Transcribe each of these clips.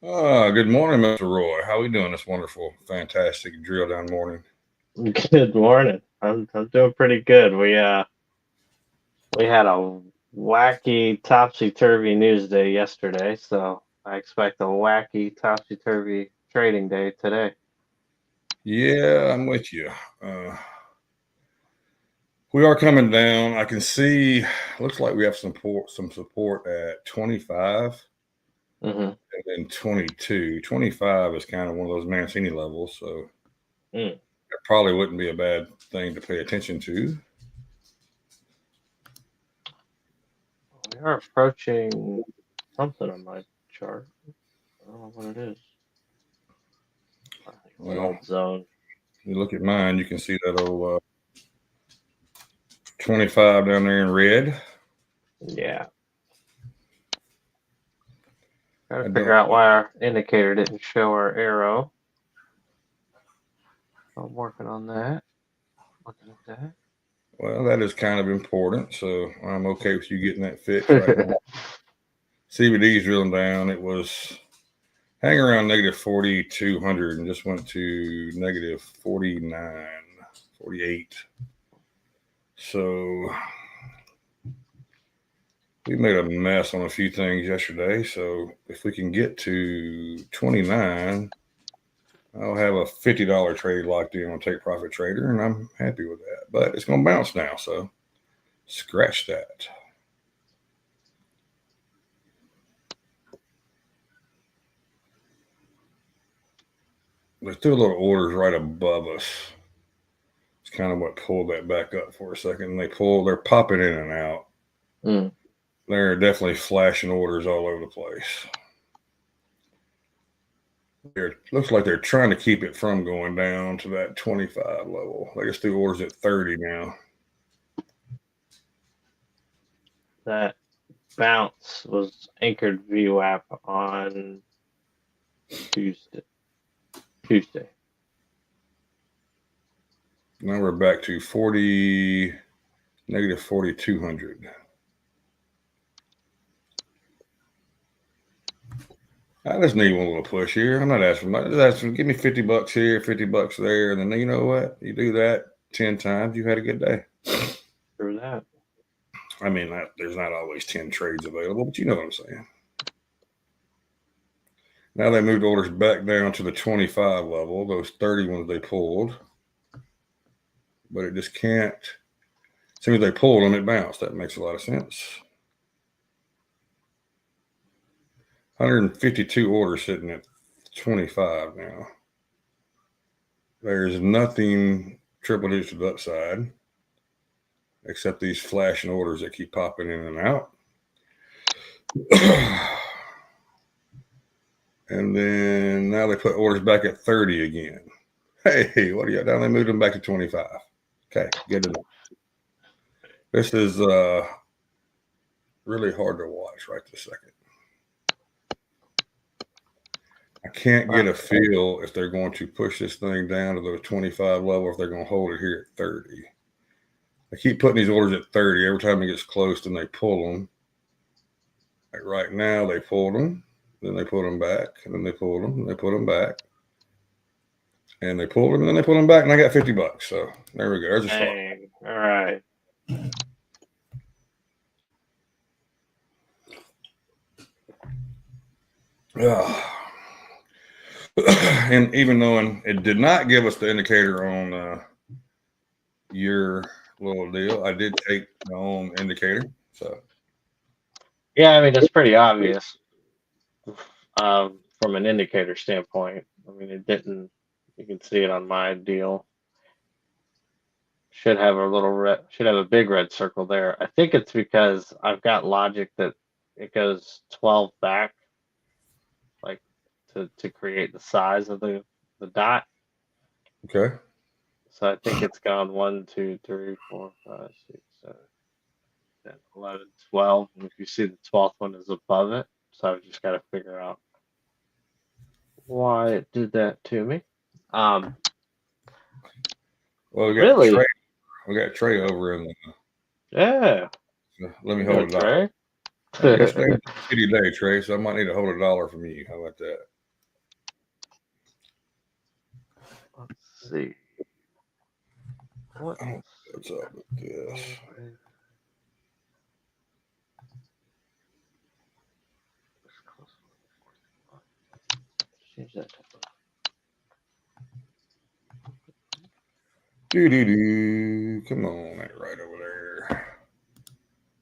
Good morning, Mr. Roy. How we doing this wonderful, fantastic drill down morning? Good morning. I'm doing pretty good. We had a wacky topsy-turvy news day yesterday, so I expect a wacky topsy-turvy trading day today. Yeah, I'm with you. Uh, we are coming down. I can see. Looks like we have some support at 25 Mm-hmm. and then 22. 25 is kind of one of those Mancini levels, so Mm. that probably wouldn't be a bad thing to pay attention to. We are approaching something on my chart. I don't know what it is. I think it's an Well, old zone. you look at mine, you can see that old 25 down there in red. Yeah. Trying I to figure don't. out why our indicator didn't show our arrow. I'm working on that. Looking at Well, that is kind of important, so I'm okay with you getting that fixed right now. that. CBD's drilling down. It was hanging around negative 4,200 and just went to negative 49, 48. So we made a mess on a few things yesterday. So if we can get to 29, I'll have a $50 trade locked in on Take Profit Trader, and I'm happy with that. But it's going to bounce now, so scratch that. There's two little orders right above us. It's kind of what pulled that back up for a second. They're popping in and out. Mm. They're definitely flashing orders all over the place. It looks like they're trying to keep it from going down to that 25 level. They just do orders at 30 now. That bounce was anchored VWAP on Tuesday. Tuesday. Now we're back to 40, negative 4,200. I just need one little push here. I'm not asking much. Just asking, give me $50 here, $50 there, and then you know what? You do that 10 times, you had a good day. Through that. I mean, there's not always 10 trades available, but you know what I'm saying. Now they moved orders back down to the 25 level, those 30 ones they pulled. But it just can't. As soon as they pulled them, it bounced. That makes a lot of sense. 152 orders sitting at 25 now. There's nothing triple digits to the upside except these flashing orders that keep popping in and out. And then now they put orders back at 30 again. Hey, what are you down? They moved them back to 25. Okay, good enough. This is really hard to watch right this second. I can't get a feel if they're going to push this thing down to the 25 level or if they're going to hold it here at 30. I keep putting these orders at 30. Every time it gets close, then they pull them. Like right now, they pulled them, then they put them back, and then they pulled them, and they put them back, and they pulled them, and then they put them back, and I got $50. So there we go. There's a start. Dang. All right. And even though it did not give us the indicator on your little deal, I did take my own indicator. So Yeah, I mean it's pretty obvious from an indicator standpoint. I mean it didn't. You can see it on my deal. Should have a little red. Should have a big red circle there. I think it's because I've got logic that it goes 12 back, like to create the size of the dot. okay. So I think it's gone 1, 2, 3, 4, 5, 6, 7, 10, 11, 12. And if you see the 12th one is above it, so I've just got to figure out why it did that to me. Um, Well, really? We got Trey over in the. Yeah. Let me You know, hold it off. Trey. I guess they shitty day, Trey, so I might need to hold $1 from you. How about that? Let's see. What's up with this? Change that to Come on, that right over there.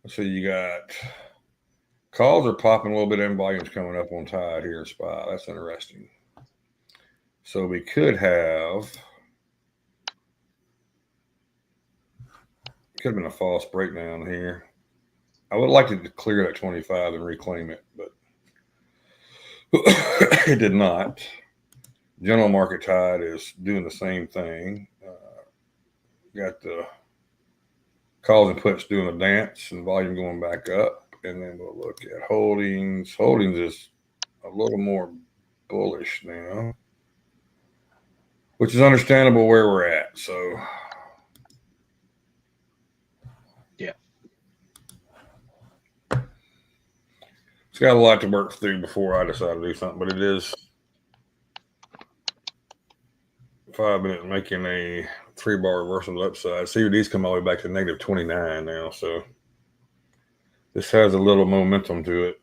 So you got calls are popping a little bit, and volumes coming up on Tide here in SPY. That's interesting. So we could have been a false breakdown here. I would like to clear that 25 and reclaim it, but it did not. General market tide is doing the same thing. Got the calls and puts doing the dance and volume going back up. And then we'll look at holdings. Holdings is a little more bullish now, which is understandable where we're at. So, yeah. It's got a lot to work through before I decide to do something, but it is 5 minutes making a 3-bar reversal upside. CVD's come all the way back to negative 29 now, so this has a little momentum to it.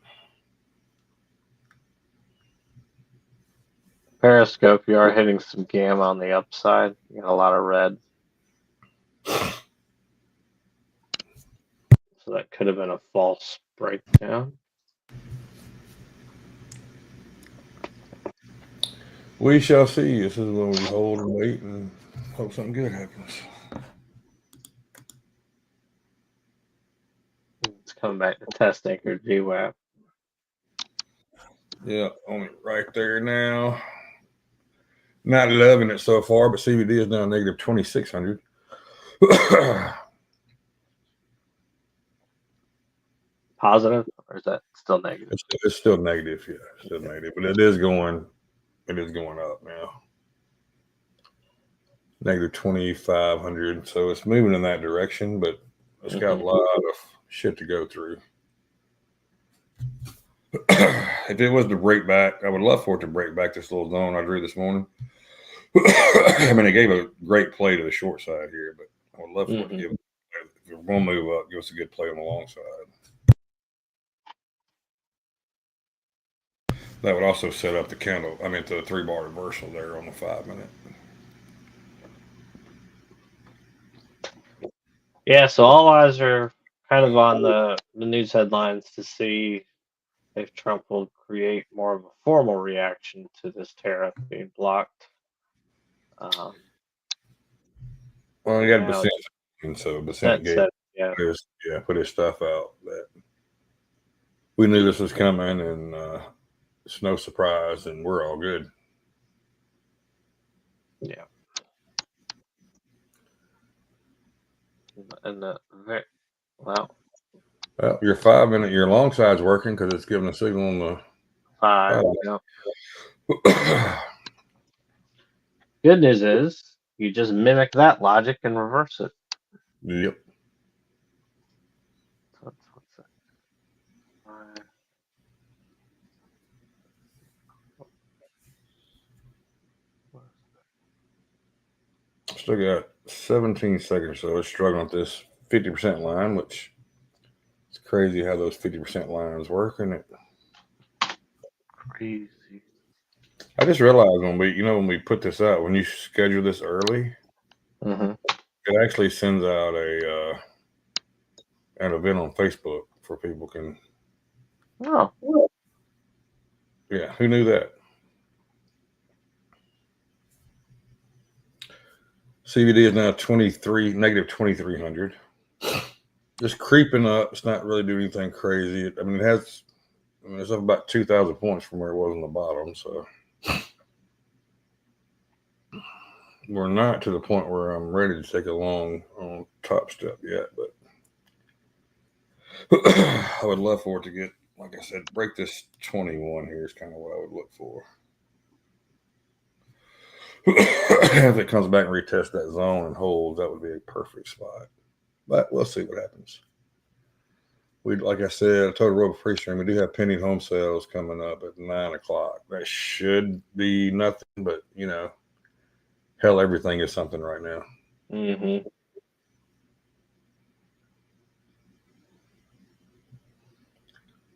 Periscope, you are hitting some gamma on the upside. You got a lot of red. So that could have been a false breakdown. We shall see. This is when we hold and wait and hope something good happens. It's coming back to test anchor GWAP. Yeah, only right there now. Not loving it so far, but CVD is now negative 2,600. Positive, or is that still negative? It's still negative, yeah, still negative, but it is going up now. Negative 2,500, so it's moving in that direction, but it's got a lot of shit to go through. If it was to break back, I would love for it to break back this little zone I drew this morning. I mean, it gave a great play to the short side here, but I would love for it to give. If we're going to move up, give us a good play on the long side. That would also set up the candle. I mean, the 3-bar reversal there on the 5 minute. Yeah, so all eyes are kind of on the news headlines to see if Trump will create more of a formal reaction to this tariff being blocked. Well, he got Bassett, and so Bassett put his stuff out that we knew this was coming, and it's no surprise, and we're all good. Yeah. And well, your 5 minute, your long side's working because it's giving a signal on the 5. Yeah. Good news is you just mimic that logic and reverse it. Yep. What's that? Still got 17 seconds, so it's struggling with this 50% line, which it's crazy how those 50% lines work, isn't it? Crazy. I just realized when we put this out, when you schedule this early, it actually sends out an event on Facebook for people can. Oh. Yeah, who knew that? CVD is now negative 2,300. Just creeping up. It's not really doing anything crazy. I mean, it's up about 2,000 points from where it was on the bottom. So we're not to the point where I'm ready to take a long on top step yet, but I would love for it to get, like I said, break this 21 here is kind of what I would look for. If it comes back and retests that zone and holds, that would be a perfect spot. But we'll see what happens. like I said, I told Robo Pre-Stream, we do have pending home sales coming up at 9 o'clock. That should be nothing, but hell, everything is something right now. Mm-hmm.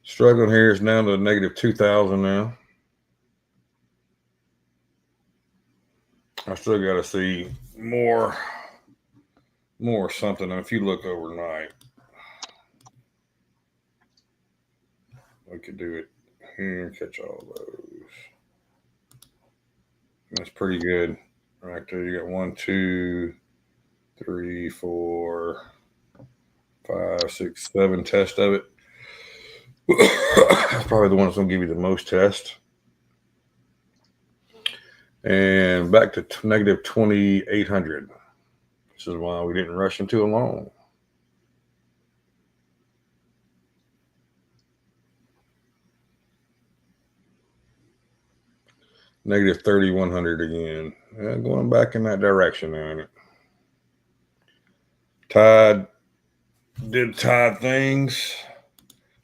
Struggling here is down to negative 2,000 now. I still got to see more something. And if you look overnight, we could do it here and catch all those. That's pretty good right there. You got 1, 2, 3, 4, 5, 6, 7 tests of it. That's probably the one that's going to give you the most test. And back to negative 2,800. This is why we didn't rush into a long. Negative 3,100 again. Going back in that direction now. Tide did Tide things.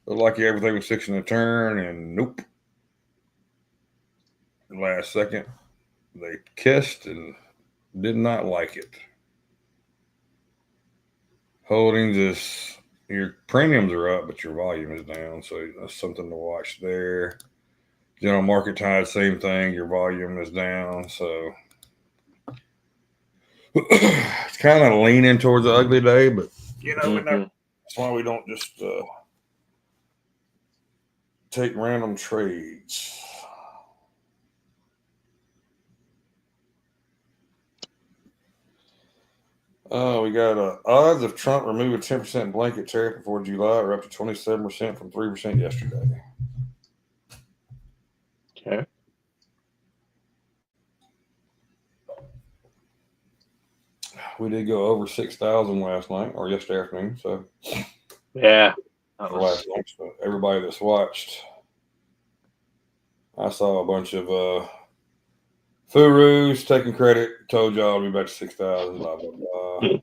Looked like everything was fixing to turn, and nope. Last second, they kissed and did not like it. Holdings is, your premiums are up, but your volume is down, so that's something to watch there. General market tide, same thing. Your volume is down, so it's kind of leaning towards the ugly day, but that's why we don't just take random trades. We got odds of Trump removing 10% blanket tariff before July are up to 27% from 3% yesterday. Okay. We did go over 6,000 last night or yesterday afternoon. So yeah, last night. So everybody that's watched, I saw a bunch of Furus taking credit. Told y'all we'll be back to 6,000. Blah blah blah.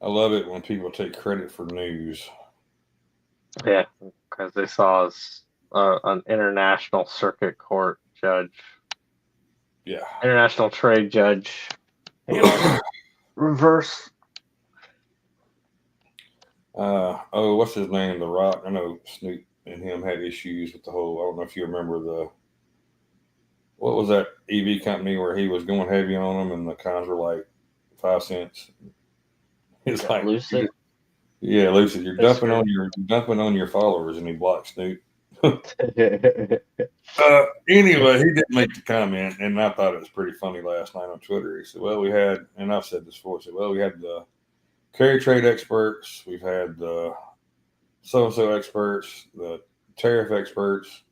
I love it when people take credit for news. Yeah, because they saw an international circuit court judge. Yeah. International trade judge. Reverse. What's his name? The Rock. I know Snoop and him had issues with the whole. I don't know if you remember what was that EV company where he was going heavy on them and the cons were like 5 cents. It's like Lucid. Yeah, Lucid. You're dumping on your followers, and he blocked Snoop. Anyway, he did make the comment, and I thought it was pretty funny last night on Twitter. He said, "Well, we had," and I've said this before. He said, "Well, we had the carry trade experts, we've had the so-and-so experts, the tariff experts,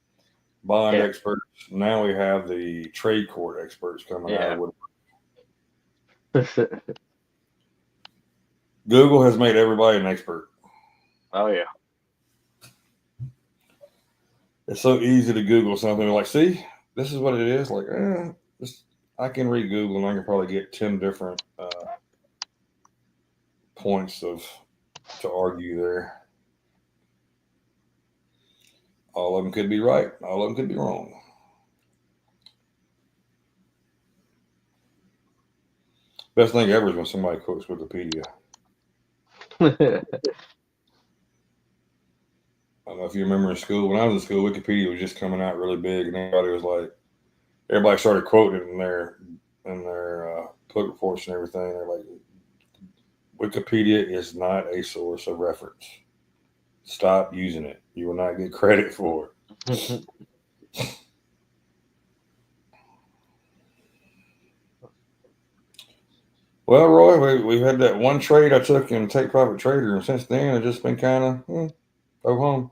bond experts. Now we have the trade court experts coming out of woodwork." Google has made everybody an expert. Oh yeah. It's so easy to Google something. Like, see, this is what it is. Like, I can read Google and I can probably get 10 different points to argue there. All of them could be right. All of them could be wrong. Best thing ever is when somebody quotes Wikipedia. I don't know if you remember in school. When I was in school, Wikipedia was just coming out really big, and everybody started quoting it in their book reports and everything. They're like, Wikipedia is not a source of reference. Stop using it. You will not get credit for it. Well, Roy, we've had that one trade I took in Take Profit Trader, and since then it's just been kind of go home.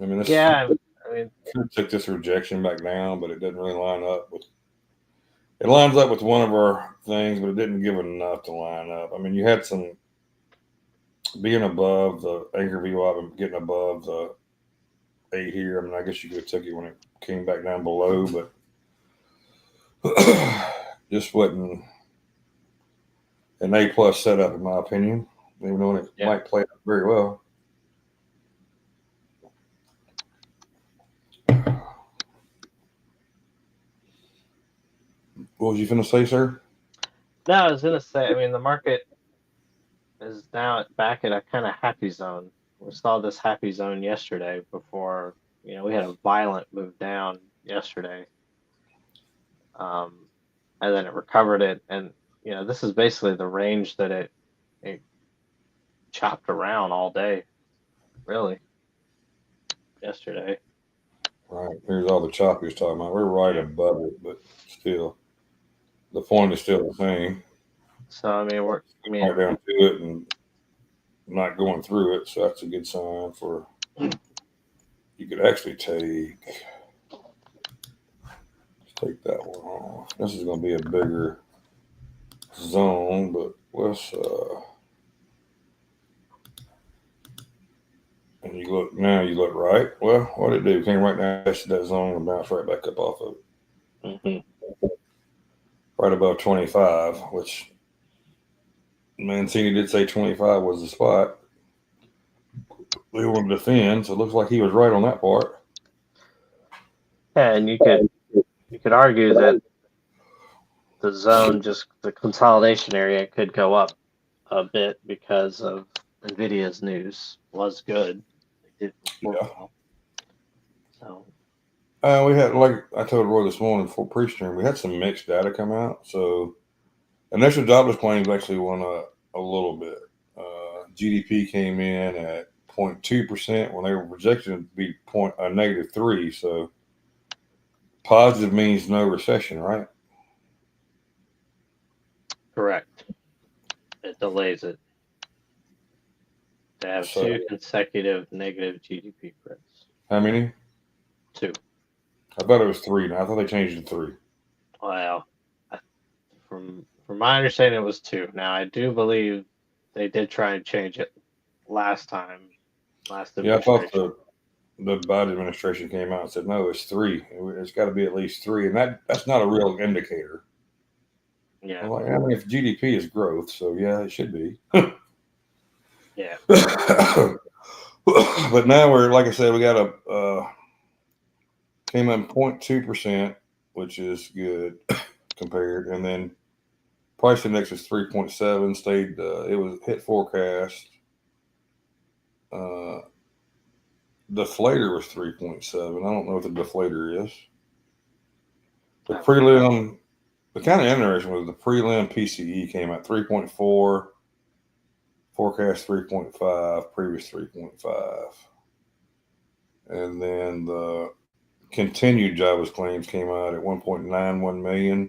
I mean, took this rejection back down, but it doesn't really line up with. It lines up with one of our things, but it didn't give enough to line up. I mean, you had some being above the anchor VWAP and getting above the 8 here. I mean, I guess you could have took it when it came back down below, but just wasn't an A+ setup, in my opinion, even though it might play out very well. What was you going to say, sir? No, I was gonna say. I mean, the market is now back at a kind of happy zone. We saw this happy zone yesterday before. We had a violent move down yesterday, and then it recovered it, and this is basically the range that it chopped around all day, really, yesterday. Right. Here's all the chop he was talking about. We're right above it, but still, the point is still the same. So I mean, right down to it and not going through it. So that's a good sign for you could actually take that one off. This is going to be a bigger zone, but let's and you look now. You look right. Well, what did it do? Came right down to that zone and bounced right back up off of it. Mm-hmm. Right above 25, which Mancini did say 25 was the spot. They wanted to defend, so it looks like he was right on that part. Yeah, and you could argue that the zone, just the consolidation area, could go up a bit because of Nvidia's news was good. They did report well. So we had, like I told Roy this morning before pre-stream, we had some mixed data come out. So initial jobless claims actually went up a little bit. GDP came in at 0.2% when they were projected to be -3. So positive means no recession, right? correct. It delays it. To have 2 consecutive negative GDP prints. How many? 2. I thought it was 3. Now I thought they changed it to 3. Well, from my understanding, it was 2. Now I do believe they did try and change it last time. Yeah, I thought the Biden administration came out and said no, it's 3. It's got to be at least 3, and that's not a real indicator. Yeah. I'm like, I mean, if GDP is growth, so yeah, it should be. Yeah. But now we're, like I said, we got came in 0.2%, which is good compared, and then price index was 3.7, stayed, it was hit forecast. Deflator was 3.7. I don't know what the deflator is. The prelim, the kind of interesting was the prelim PCE came out 3.4, forecast 3.5, previous 3.5. And then the continued jobless claims came out at 1.91 million,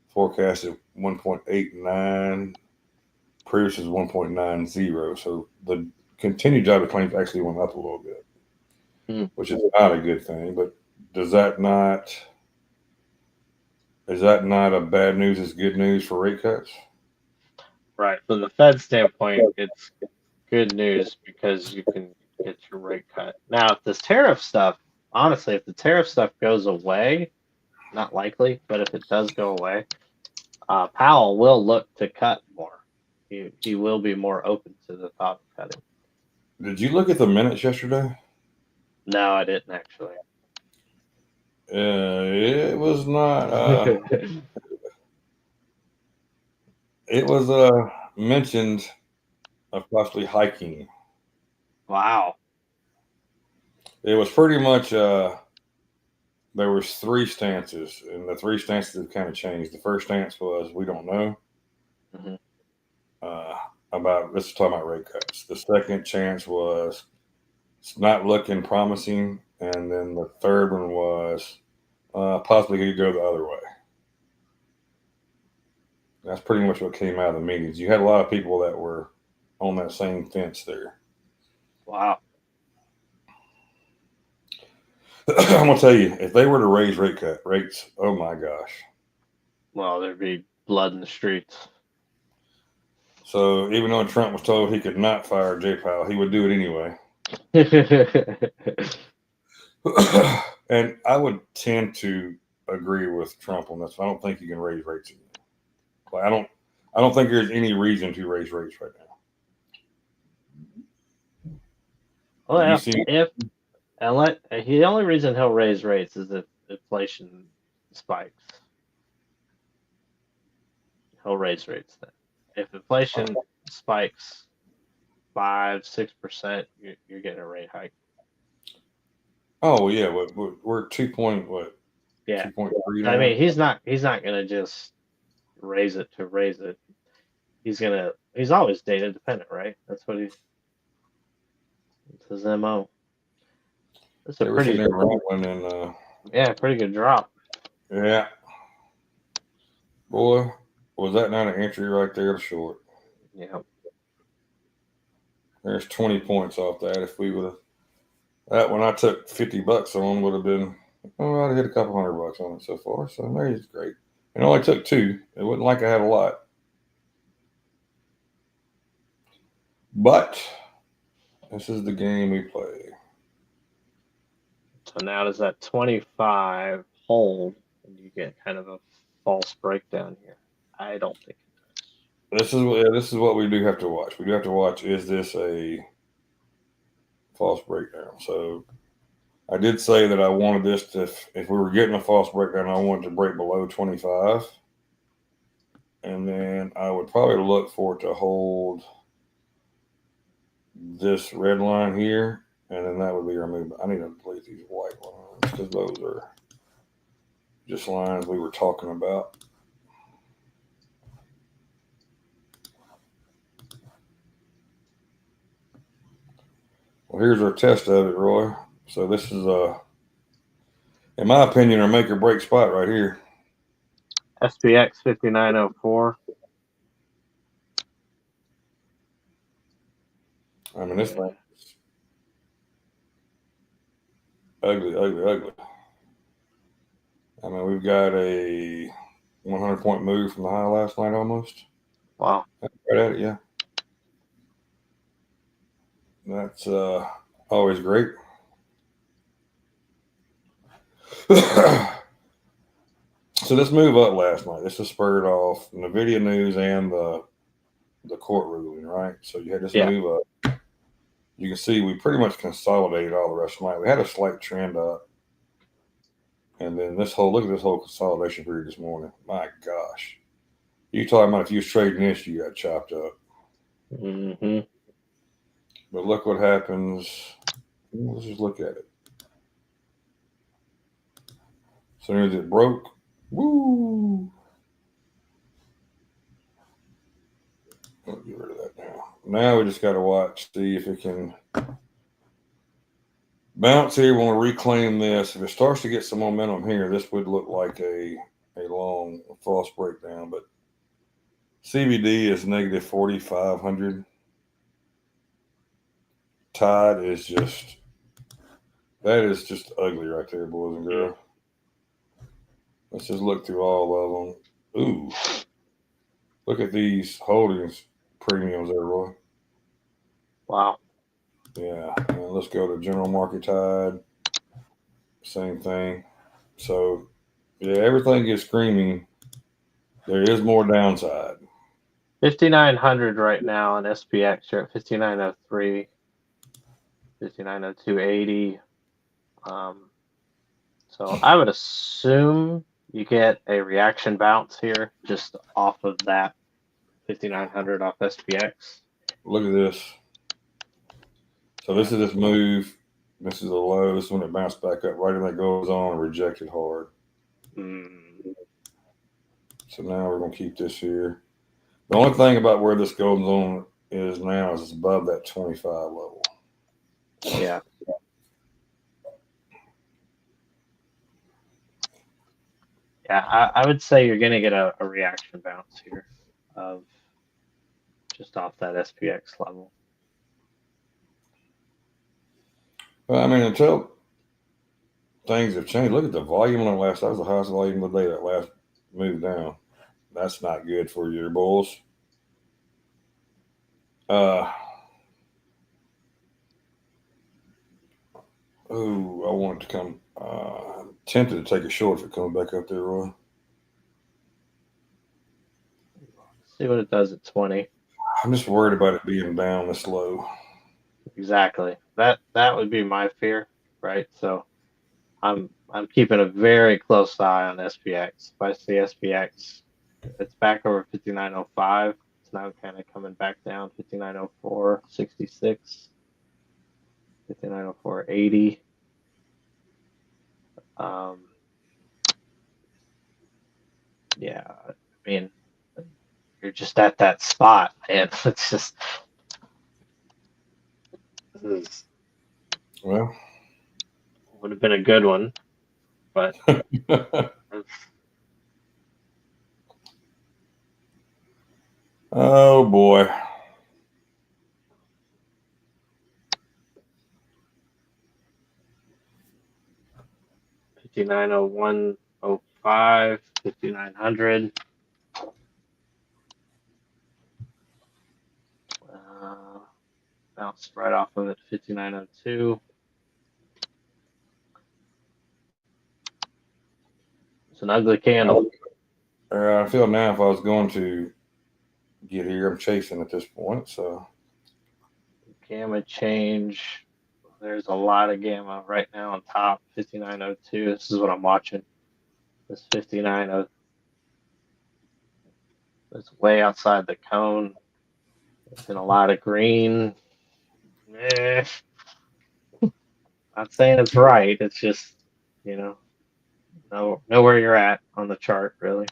forecasted 1.89, previous is 1.90. So the continued jobless claims actually went up a little bit, which is not a good thing. But is that not a bad news? Is good news for rate cuts? Right. From the Fed standpoint, it's good news because you can get your rate cut. Now, if this tariff stuff, honestly, if the tariff stuff goes away, not likely, but if it does go away, Powell will look to cut more. He will be more open to the thought of cutting. Did you look at the minutes yesterday? No, I didn't actually. It was not. It was mentioned of possibly hiking. Wow. It was pretty much. There was 3 stances, and the 3 stances have kind of changed. The first stance was we don't know. Mm-hmm. Let's talk about rate cuts. The second chance was it's not looking promising, and then the third one was possibly could go the other way. That's pretty much what came out of the meetings. You had a lot of people that were on that same fence there. Wow. I'm gonna tell you, if they were to raise rates, oh my gosh. Well, there'd be blood in the streets. So even though Trump was told he could not fire Jay Powell, he would do it anyway. And I would tend to agree with Trump on this. I don't think you can raise rates again. Like, I don't think there's any reason to raise rates right now. Well, the only reason he'll raise rates is if inflation spikes. He'll raise rates then. If inflation spikes 5-6%, you're getting a rate hike. Oh yeah, we're 2.3 now. I mean, he's not gonna just raise it to raise it. He's always data dependent, right? It's his MO. That's a pretty good drop. Yeah. Boy, was that not an entry right there to short? Yeah. There's 20 points off that. If we would have, that one I took $50 on would have been, I'd have hit a couple $100 on it so far. So maybe great. It only took 2. It wasn't like I had a lot. But this is the game we play. So now does that 25 hold and you get kind of a false breakdown here? I don't think it does. This is what we do have to watch. We do have to watch, is this a false breakdown? So I did say that I wanted this to, if we were getting a false breakdown, I wanted to break below 25. And then I would probably look for it to hold this red line here. And then that would be our movement. I need to delete these white lines because those are just lines we were talking about. Well, here's our test of it, Roy. So this is in my opinion, our make or break spot right here. SPX 5904. I mean, this thing is ugly. I mean, we've got a 100-point move from the high last night almost. Wow. Right at it, yeah. That's always great. So this move up last night, this is spurred off NVIDIA news and the court ruling, right? So you had this move up. You can see we pretty much consolidated all the rest of the night. We had a slight trend up. And then look at this whole consolidation period this morning. My gosh. You talking about if you was trading this, you got chopped up. Mm-hmm. But look what happens. Let's just look at it. So as it broke. Woo! I'll get rid of that now. Now we just got to watch, see if it can bounce here. We want to reclaim this. If it starts to get some momentum here, this would look like a long false breakdown. But CBD is negative 4,500. Tide is just, that is just ugly right there, boys and girls. Let's just look through all of them. Ooh. Look at these holdings premiums there, Roy. Wow. Yeah. And let's go to general market tide. Same thing. So, yeah, everything is screaming. There is more downside. 5,900 right now on SPX. You're at 5,903, 5,902.80. So I would assume you get a reaction bounce here just off of that 5,900 off SPX. Look at this. So this is this move. This is a low. This is when it bounced back up. Right when it goes on and rejected hard. So now we're going to keep this here. The only thing about where this goes on is now is it's above that 25 level. Yeah. Yeah, I would say you're going to get a reaction bounce here of just off that SPX level. Well, I mean, until things have changed. Look at the volume on the last. That was the highest volume of the day. That last move down. That's not good for your bulls. Oh, I want it to come. I'm tempted to take a short if it comes back up there, Roy. see what it does at 20. I'm just worried about it being down this low. Exactly. That would be my fear, right? So I'm keeping a very close eye on SPX. If I see SPX, it's back over 59.05. It's now kind of coming back down 59.04.66, 59.04.80. Yeah, I mean, you're just at that spot, and it's just Well, would have been a good one, but oh boy. $59.01.05, 5,900. Bounced right off of it, 59.02. It's an ugly candle. I feel now if I was going to get here, I'm chasing at this point. So Gamma change. There's a lot of gamma right now on top, 59.02. This is what I'm watching. This 59.02. It's way outside the cone. It's in a lot of green. Not saying it's right. It's just, know where you're at on the chart, really.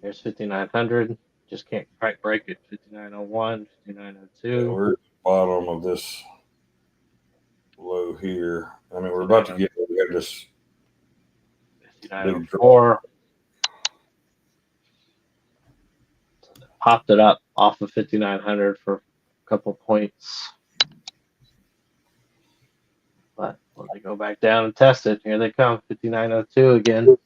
Here's 5,900. Just can't quite break it. 59.01, 59.02. yeah, we're at the bottom of this low here. I mean, we're about to get we have this 59.04. Popped it up off of 5,900 for a couple points. But when they go back down and test it, here they come, 59.02 again.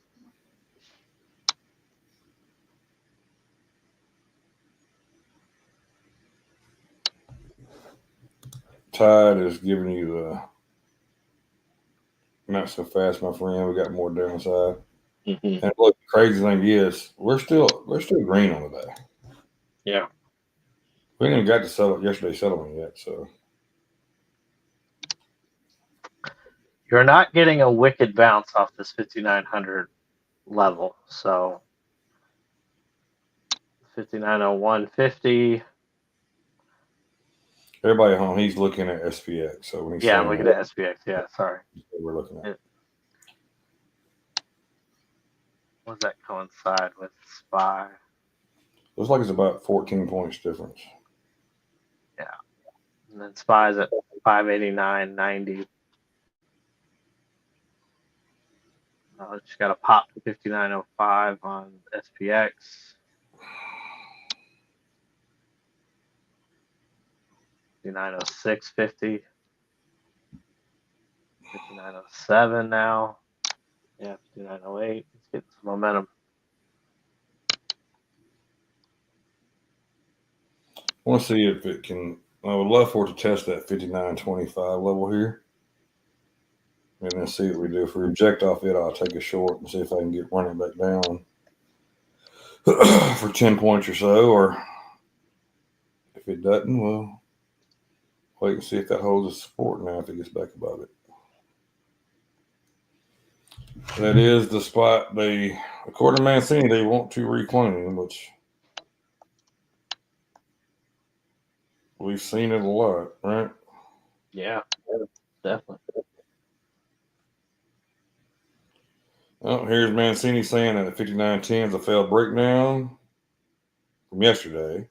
Tide is giving you the not so fast, my friend. We got more downside. Mm-hmm. And look, the crazy thing is we're still green on the day. Yeah. We ain't even got to sell it yesterday's settlement yet, so You're not getting a wicked bounce off this 5,900 level. So 59.01.50. everybody at home, he's looking at SPX. So when he's Yeah, I'm saying looking at SPX. Yeah, sorry. we're looking at. What does that coincide with SPY? Looks like it's about 14 points difference. Yeah. And then SPY's at 589.90. Just got a pop to 59.05 on SPX. 59.06.50. 59.07 now. Yeah, 59.08. Let's get some momentum. I want to see if it can. I would love for it to test that 59.25 level here. And then see what we do. If we reject off it, I'll take a short and see if I can run it back down for 10 points or so. Or if it doesn't, we'll wait and see if that holds a support now if it gets back above it. That is the spot according to Mancini, they want to reclaim, which we've seen it a lot, right? Yeah, definitely. Oh, here's Mancini saying that the 59.10 is a failed breakdown from yesterday.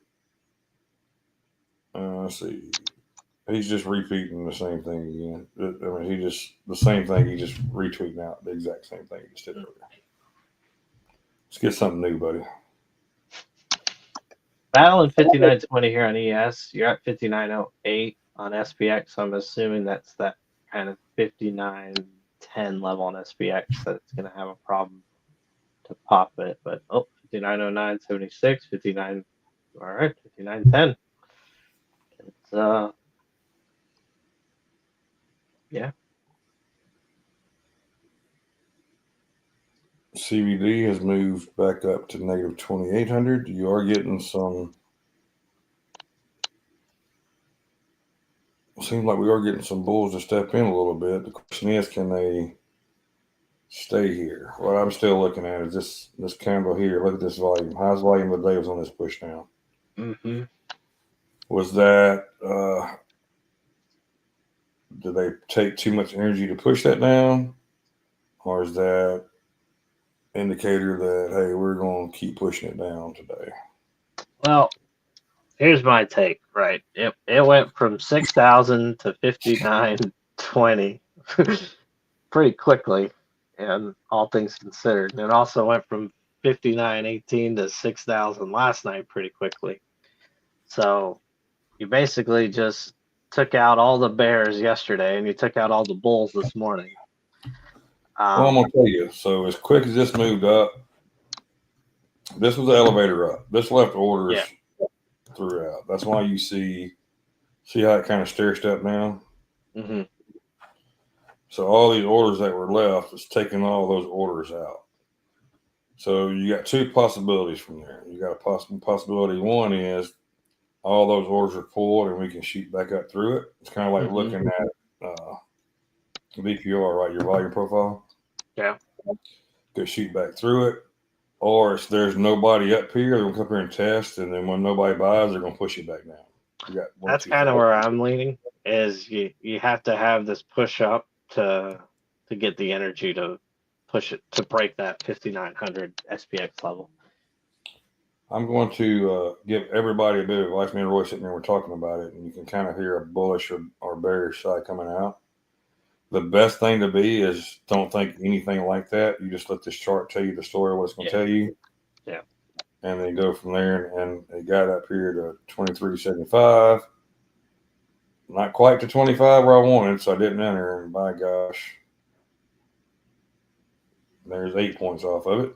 Let's see. He's just repeating the same thing again. I mean, the same thing. He just retweeting out the exact same thing he just did earlier. Let's get something new, buddy. Battling 59.20 here on ES. You're at 59.08 on SPX. So I'm assuming that's that kind of 59.10 level on SPX that's going to have a problem to pop it. But 59.09.76, 59. All right, 59.10. It's yeah. CBD has moved back up to negative 2,800. You are getting some. It seems like we are getting some bulls to step in a little bit. The question is, can they stay here? What I'm still looking at is this candle here. Look at this volume. Highest volume of the day was on this push down. Mm-hmm. Was that? Did they take too much energy to push that down, or is that indicator that hey, we're going to keep pushing it down today? Well, here's my take. Right, it went from 6,000 to 59.20 pretty quickly, and all things considered. And it also went from 59.18 to 6,000 last night pretty quickly. So you basically just took out all the bears yesterday, and you took out all the bulls this morning. Well, I'm gonna tell you. So as quick as this moved up, this was the elevator up. This left orders throughout. That's why you see how it kind of stair step down. Mm-hmm. So all these orders that were left is taking all those orders out. So you got two possibilities from there. You got a possibility. One is all those orders are pulled and we can shoot back up through it. It's kind of like looking at VPR, right? Your volume profile. Yeah. Go shoot back through it. Or if there's nobody up here, they're going to come here and test. And then when nobody buys, they're going to push it back down. That's kind of where I'm leaning, is you have to have this push up to get the energy to push it to break that 5,900 SPX level. I'm going to give everybody a bit of advice. Me and Roy sitting there, we're talking about it, and you can kind of hear a bullish or bearish side coming out. The best thing to be is don't think anything like that. You just let this chart tell you the story of what it's going to tell you. Yeah. And then go from there. And it got up here to 23.75. Not quite to 25 where I wanted, so I didn't enter. And by gosh, there's 8 points off of it.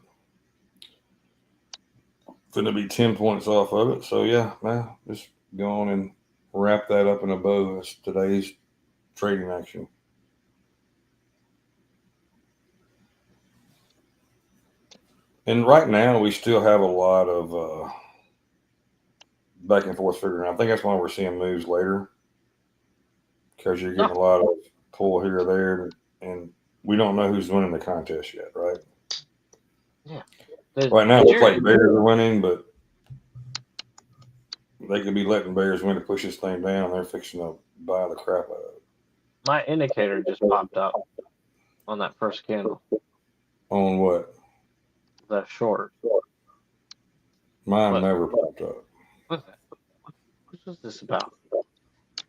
Going to be 10 points off of it. So yeah, man, just go on and wrap that up in a bow as today's trading action. And right now, we still have a lot of back and forth figuring out. I think that's why we're seeing moves later, because you're getting a lot of pull here or there, and we don't know who's winning the contest yet, right? Yeah. Right now, it looks like Bears are winning, but they could be letting Bears win to push this thing down. They're fixing to buy the crap out of it. My indicator just popped up on that first candle. On what? The short. Mine never popped up. What was this about?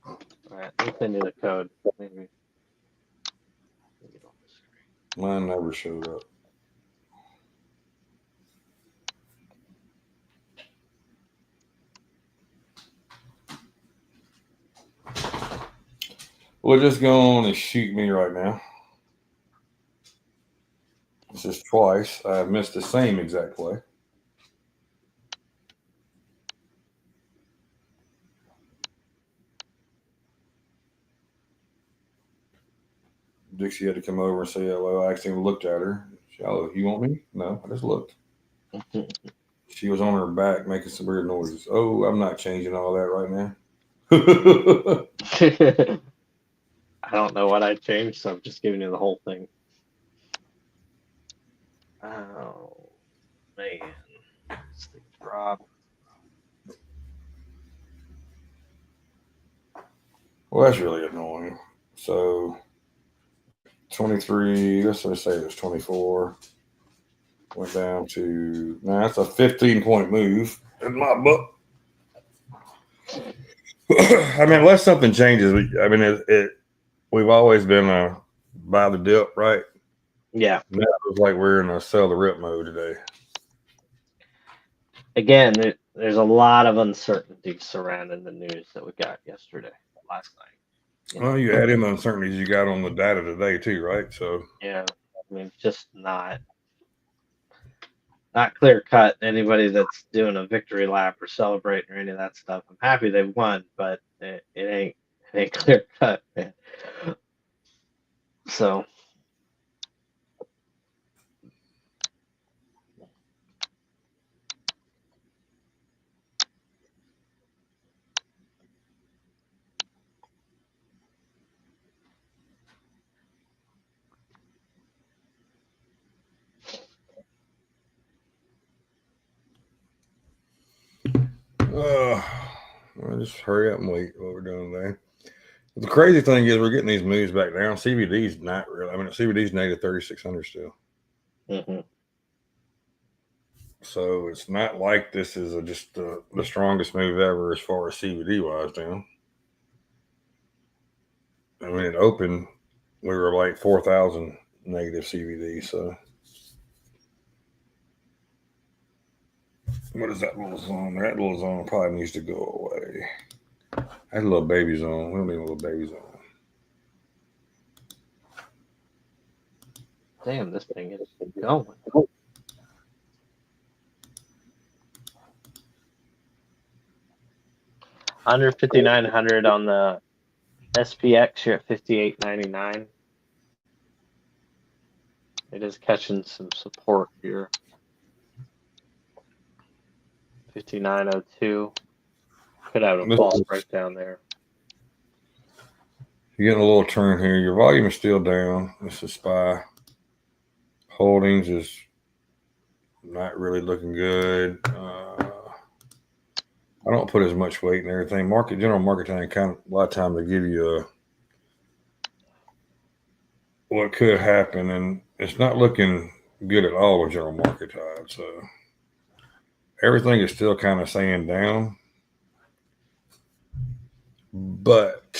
All right, let me send you the code. Maybe. Mine never showed up. We'll just go on and shoot me right now. This is twice. I missed the same exact play. Dixie had to come over and say hello. I actually looked at her. Hello, you want me? No, I just looked. She was on her back making some weird noises. Oh, I'm not changing all that right now. I don't know what I changed, so I'm just giving you the whole thing. Oh, man. This thing dropped. Well, that's really annoying. So, 23, let's just say it was 24. Went down to, now that's a 15-point move in my book. I mean, unless something changes, we've always been buy the dip, right? Yeah. Now it looks like we're in a sell the rip mode today. Again, there's a lot of uncertainty surrounding the news that we got last night. Well, you add in the uncertainties you got on the data today too, right? So yeah, I mean, just not clear cut. Anybody that's doing a victory lap or celebrating or any of that stuff, I'm happy they won, but it ain't clear cut, man. So just hurry up and wait what we're doing today. The crazy thing is we're getting these moves back down. CBD's not really. I mean, CBD's negative 3,600 still. Mm-hmm. So it's not like this is just the strongest move ever as far as CBD wise down. I mean, it opened, we were like 4,000 negative CBD. So what is that little zone? That little zone probably needs to go away. That's a little baby zone. We don't need a little baby zone. Damn, this thing is going. Under 5,900 on the SPX, you're at 58.99. It is catching some support here. 59.02. Could have a false breakdown there. You're getting a little turn here. Your volume is still down. This is SPY. Holdings is not really looking good. I don't put as much weight in everything. General market time, kind of a lot of time to give you what could happen, and it's not looking good at all with general market time. So everything is still kind of saying down, but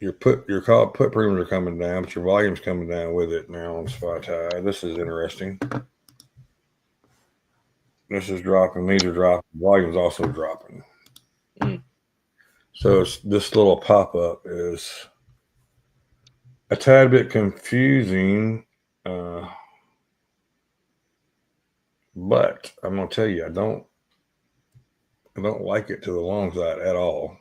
your call put premiums are coming down, but your volume's coming down with it now on SPY tide. This is interesting. This is dropping. These are dropping. Volume's also dropping. So this little pop-up is a tad bit confusing, but I'm going to tell you, I don't like it to the long side at all.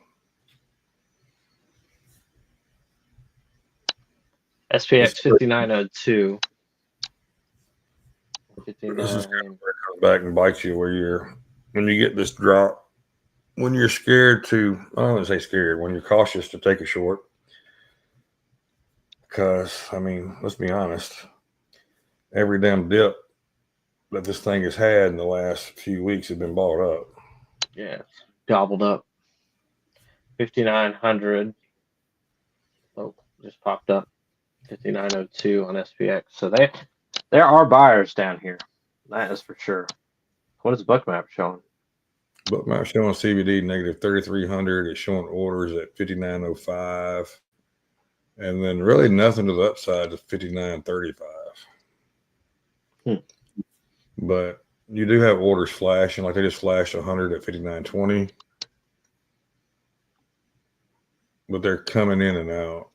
SPX 59.02. This is going to come back and bite you when you get this drop, when you're scared to, I don't want to say scared, when you're cautious to take a short. Because, I mean, let's be honest, every damn dip that this thing has had in the last few weeks has been bought up. Yeah, gobbled up. 5,900. Oh, just popped up. 59.02 on SPX. So there are buyers down here. That is for sure. What is Bookmap showing? Bookmap showing CBD negative 3,300. It's showing orders at 59.05. And then really nothing to the upside to 59.35. But you do have orders flashing, like they just flashed 100 at 59.20. But they're coming in and out.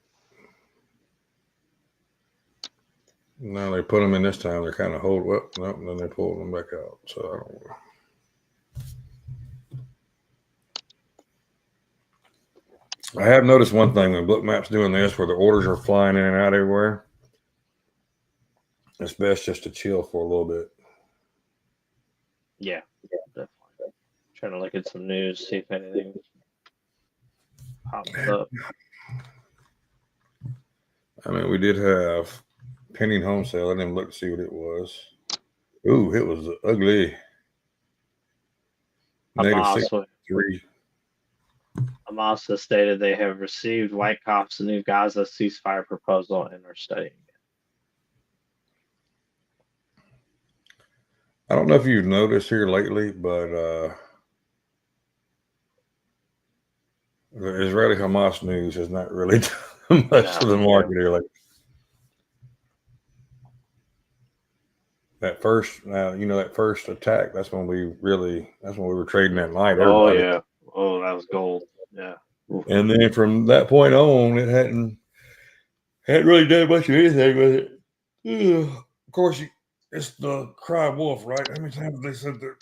Now they put them in this time. They're kind of hold up, nope, and then they pull them back out. So I don't know. I have noticed one thing when Bookmap's doing this, where the orders are flying in and out everywhere. It's best just to chill for a little bit. Yeah, definitely. Trying to look at some news, see if anything pops up. I mean, we did have pending home sale. I didn't look to see what it was. Ooh, it was ugly. -63. Hamas has stated they have received Wyckoff's new Gaza ceasefire proposal and are studying it. I don't know if you've noticed here lately, but the Israeli Hamas news has not really done much to the market here lately. That first attack, that's when we were trading that night. Oh, yeah. Oh, that was gold. Yeah. And then from that point on, it hadn't really done much of anything with it. Of course, it's the cry of wolf, right? How many times they said the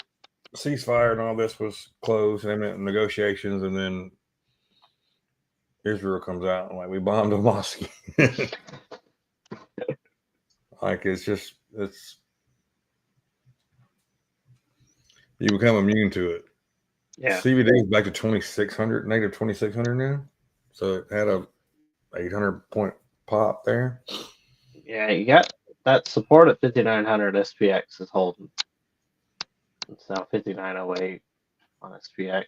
ceasefire and all this was closed and negotiations, and then Israel comes out and like, we bombed a mosque. Like it's you become immune to it. Yeah. CBD is back to 2,600, negative 2,600 now. So it had a 800 point pop there. Yeah, you got that support at 5,900. SPX is holding. It's now 59.08. on SPX.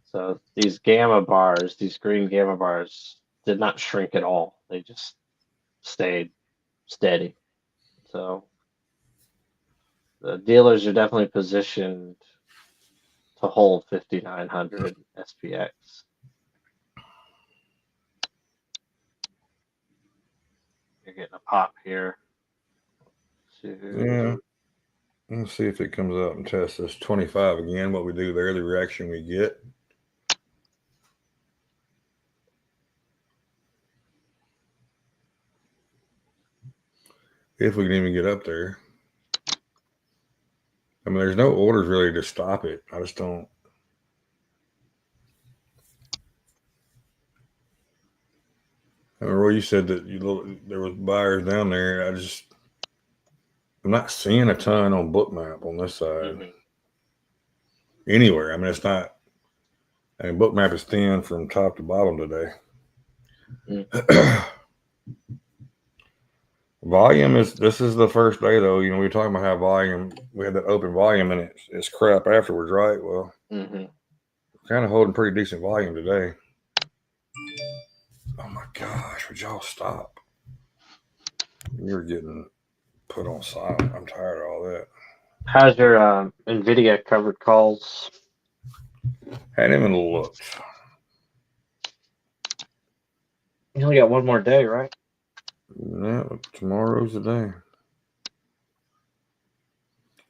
So these gamma bars, these green gamma bars, did not shrink at all. They just stayed steady. So the dealers are definitely positioned to hold 5,900 SPX. You're getting a pop here. Yeah. Let's see if it comes up and tests this 25 again. What we do there, the reaction we get. If we can even get up there. I mean, there's no orders really to stop it. I just don't. I mean, Roy, you said that there was buyers down there. I'm not seeing a ton on Bookmap on this side. Anywhere. I mean, it's not. I mean, Bookmap is thin from top to bottom today. Volume this is the first day though. You know, we were talking about how volume, we had that open volume and it's crap afterwards, right? Well, kind of holding pretty decent volume today. Oh my gosh, would y'all stop? You're getting put on silent. I'm tired of all that. How's your NVIDIA covered calls? Hadn't even looked. You only got one more day, right? Yeah, tomorrow's the day.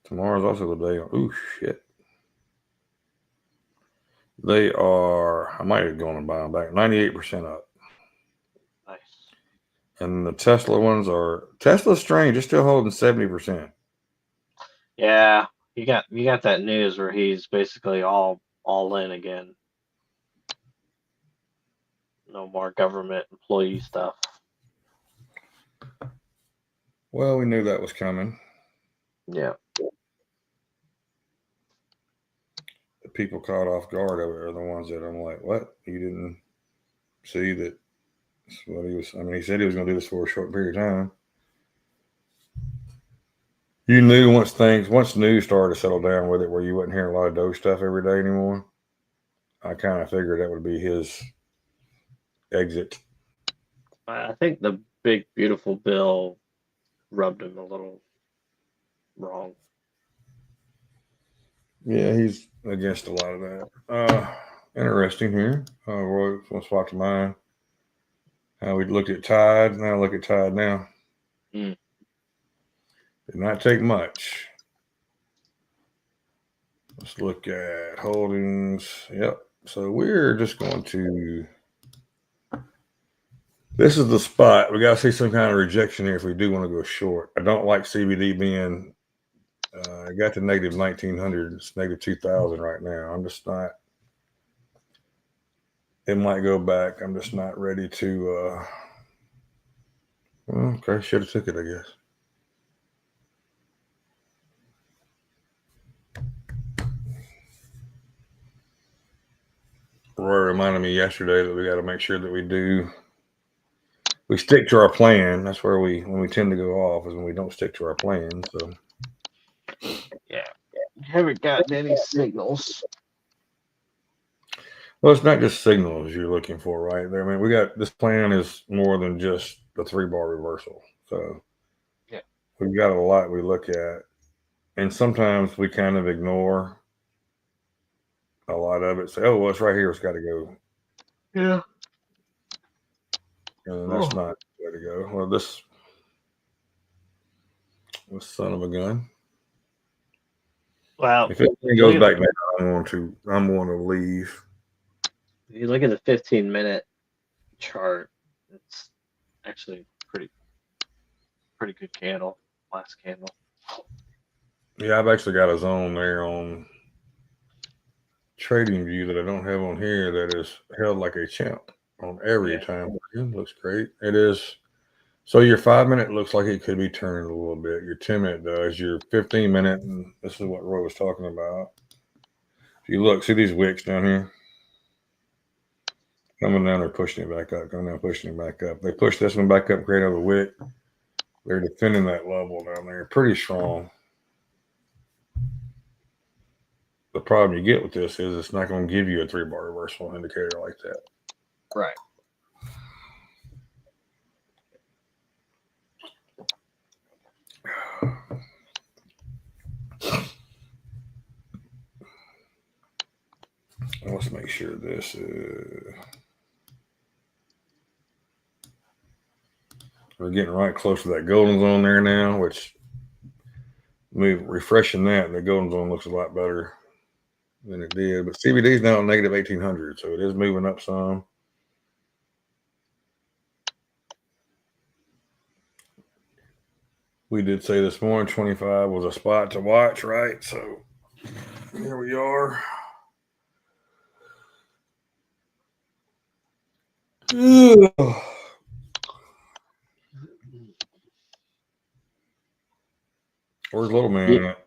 Tomorrow's also the day. Oh shit. They are, I might have gone and buy them back. 98% up. Nice. And the Tesla ones Tesla's strange. It's still holding 70%. Yeah, you got that news where he's basically all in again. No more government employee stuff. Well, we knew that was coming. Yeah. The people caught off guard of it are the ones that I'm like, what? You didn't see that? What he was. I mean, he said he was going to do this for a short period of time. You knew once news started to settle down with it, where you wasn't hearing a lot of Doge stuff every day anymore. I kind of figured that would be his exit. I think the big beautiful bill rubbed him a little wrong. Yeah, he's against a lot of that. Interesting here. Roy wants to swap to mine. We looked at Tide. Now look at Tide now. Did not take much. Let's look at holdings. Yep. So we're just going to. This is the spot. We got to see some kind of rejection here if we do want to go short. I don't like CBD being. I got to negative 1900. It's negative 2000 right now. I'm just not. It might go back. I'm just not ready to. Well, okay, should have took it, I guess. Roy reminded me yesterday that we got to make sure that we stick to our plan. That's where when we tend to go off is when we don't stick to our plan. So yeah. Haven't gotten any signals. Well, it's not just signals you're looking for, right? I mean, we got this plan is more than just the 3-bar reversal. So yeah, we've got a lot we look at, and sometimes we kind of ignore a lot of it. Say, oh, well, it's right here. It's got to go. Yeah. And that's not the way to go. Well, this son of a gun. Well, if it goes back now, I'm going to leave. If you look at the 15-minute chart, it's actually pretty good candle. Last candle. Yeah, I've actually got a zone there on Trading View that I don't have on here that is held like a champ on every time. It looks great. It is. So your 5-minute looks like it could be turning a little bit. Your 10-minute does. Your 15-minute, and this is what Roy was talking about. If you look, see these wicks down here? Coming down, they're pushing it back up. Coming down, pushing it back up. They push this one back up, create another wick. They're defending that level down there pretty strong. the problem you get with this is it's not going to give you a 3-bar reversal indicator like that. Right. Let's make sure this is. We're getting right close to that golden zone there now, which refreshing that, the golden zone looks a lot better than it did. But CBD is now negative 1800, so it is moving up some. We did say this morning 25 was a spot to watch, right? So here we are. Where's little man at?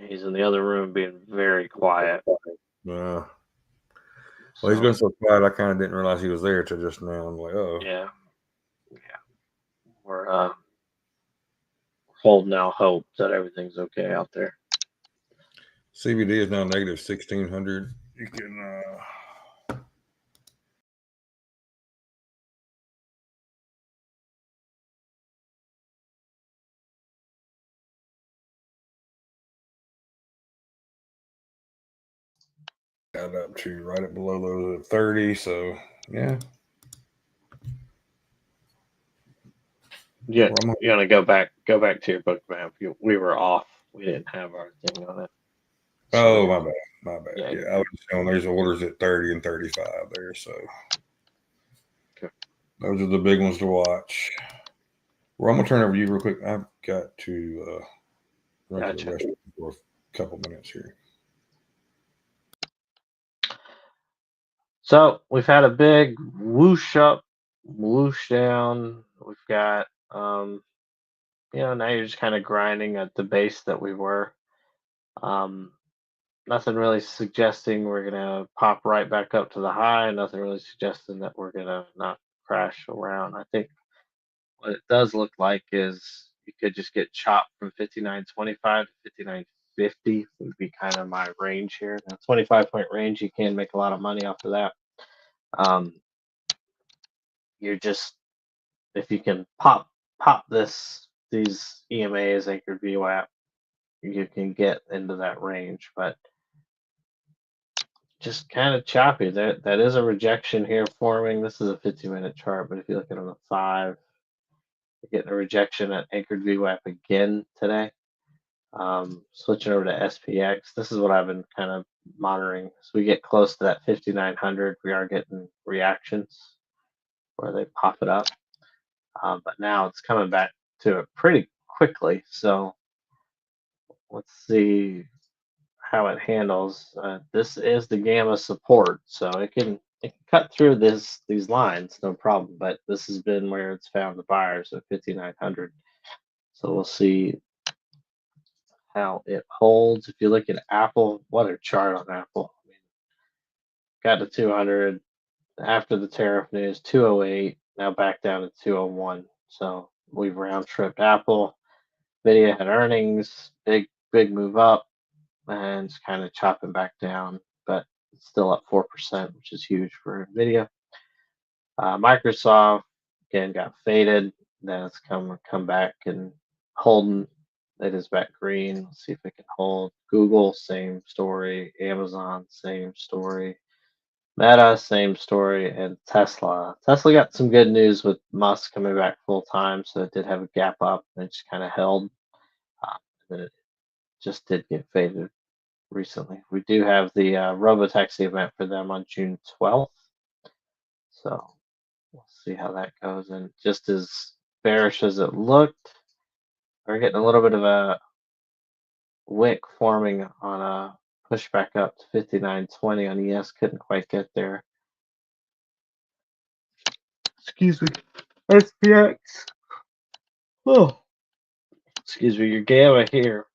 He's in the other room being very quiet. Well, he's been so quiet, I kind of didn't realize he was there till just now. I'm like, oh. Yeah. We're holding out hope that everything's okay out there. CBD is now negative 1600. You can add up to right up below those at 30. So yeah. Yeah, you want to go back to your book map. We were off. We didn't have our thing on it. So, my bad. Yeah, I was showing there's orders at 30 and 35 there. So okay. Those are the big ones to watch. Well, I'm gonna turn over to you real quick. I've got to run to the restroom for a couple minutes here. So we've had a big whoosh up, whoosh down. We've got now you're just kind of grinding at the base that we were. Nothing really suggesting we're gonna pop right back up to the high. Nothing really suggesting that we're gonna not crash around. I think what it does look like is you could just get chopped from 59.25 to 59.50 would be kind of my range here. Now, 25-point range, you can make a lot of money off of that. You're just, if you can pop these EMAs, anchored VWAP, you can get into that range, but just kind of choppy. That is a rejection here forming. This is a 50-minute chart, but if you look at it on the 5, you're getting a rejection at anchored VWAP again today. Switching over to SPX, this is what I've been kind of monitoring. As we get close to that 5900, we are getting reactions where they pop it up. But now it's coming back to it pretty quickly. So let's see how it handles. This is the gamma support, so it can cut through these lines, no problem. But this has been where it's found the buyers at 5900. So we'll see how it holds. If you look at Apple, what a chart on Apple. I mean, got to 200 after the tariff news, 208, now back down to 201. So we've round tripped Apple. Nvidia had earnings, big move up, and it's kind of chopping back down, but it's still up 4%, which is huge for Nvidia. Microsoft again got faded, then it's come back and holding. It is back green. Let's see if it can hold. Google, same story. Amazon, same story. Meta, same story. And Tesla. Tesla got some good news with Musk coming back full time, so it did have a gap up and it just kind of held. Then it just did get faded recently. We do have the Robotaxi event for them on June 12th. So we'll see how that goes. And just as bearish as it looked, we're getting a little bit of a wick forming on a push back up to 59.20 on ES. Couldn't quite get there. Excuse me. SPX. Oh. Excuse me. Your gamma here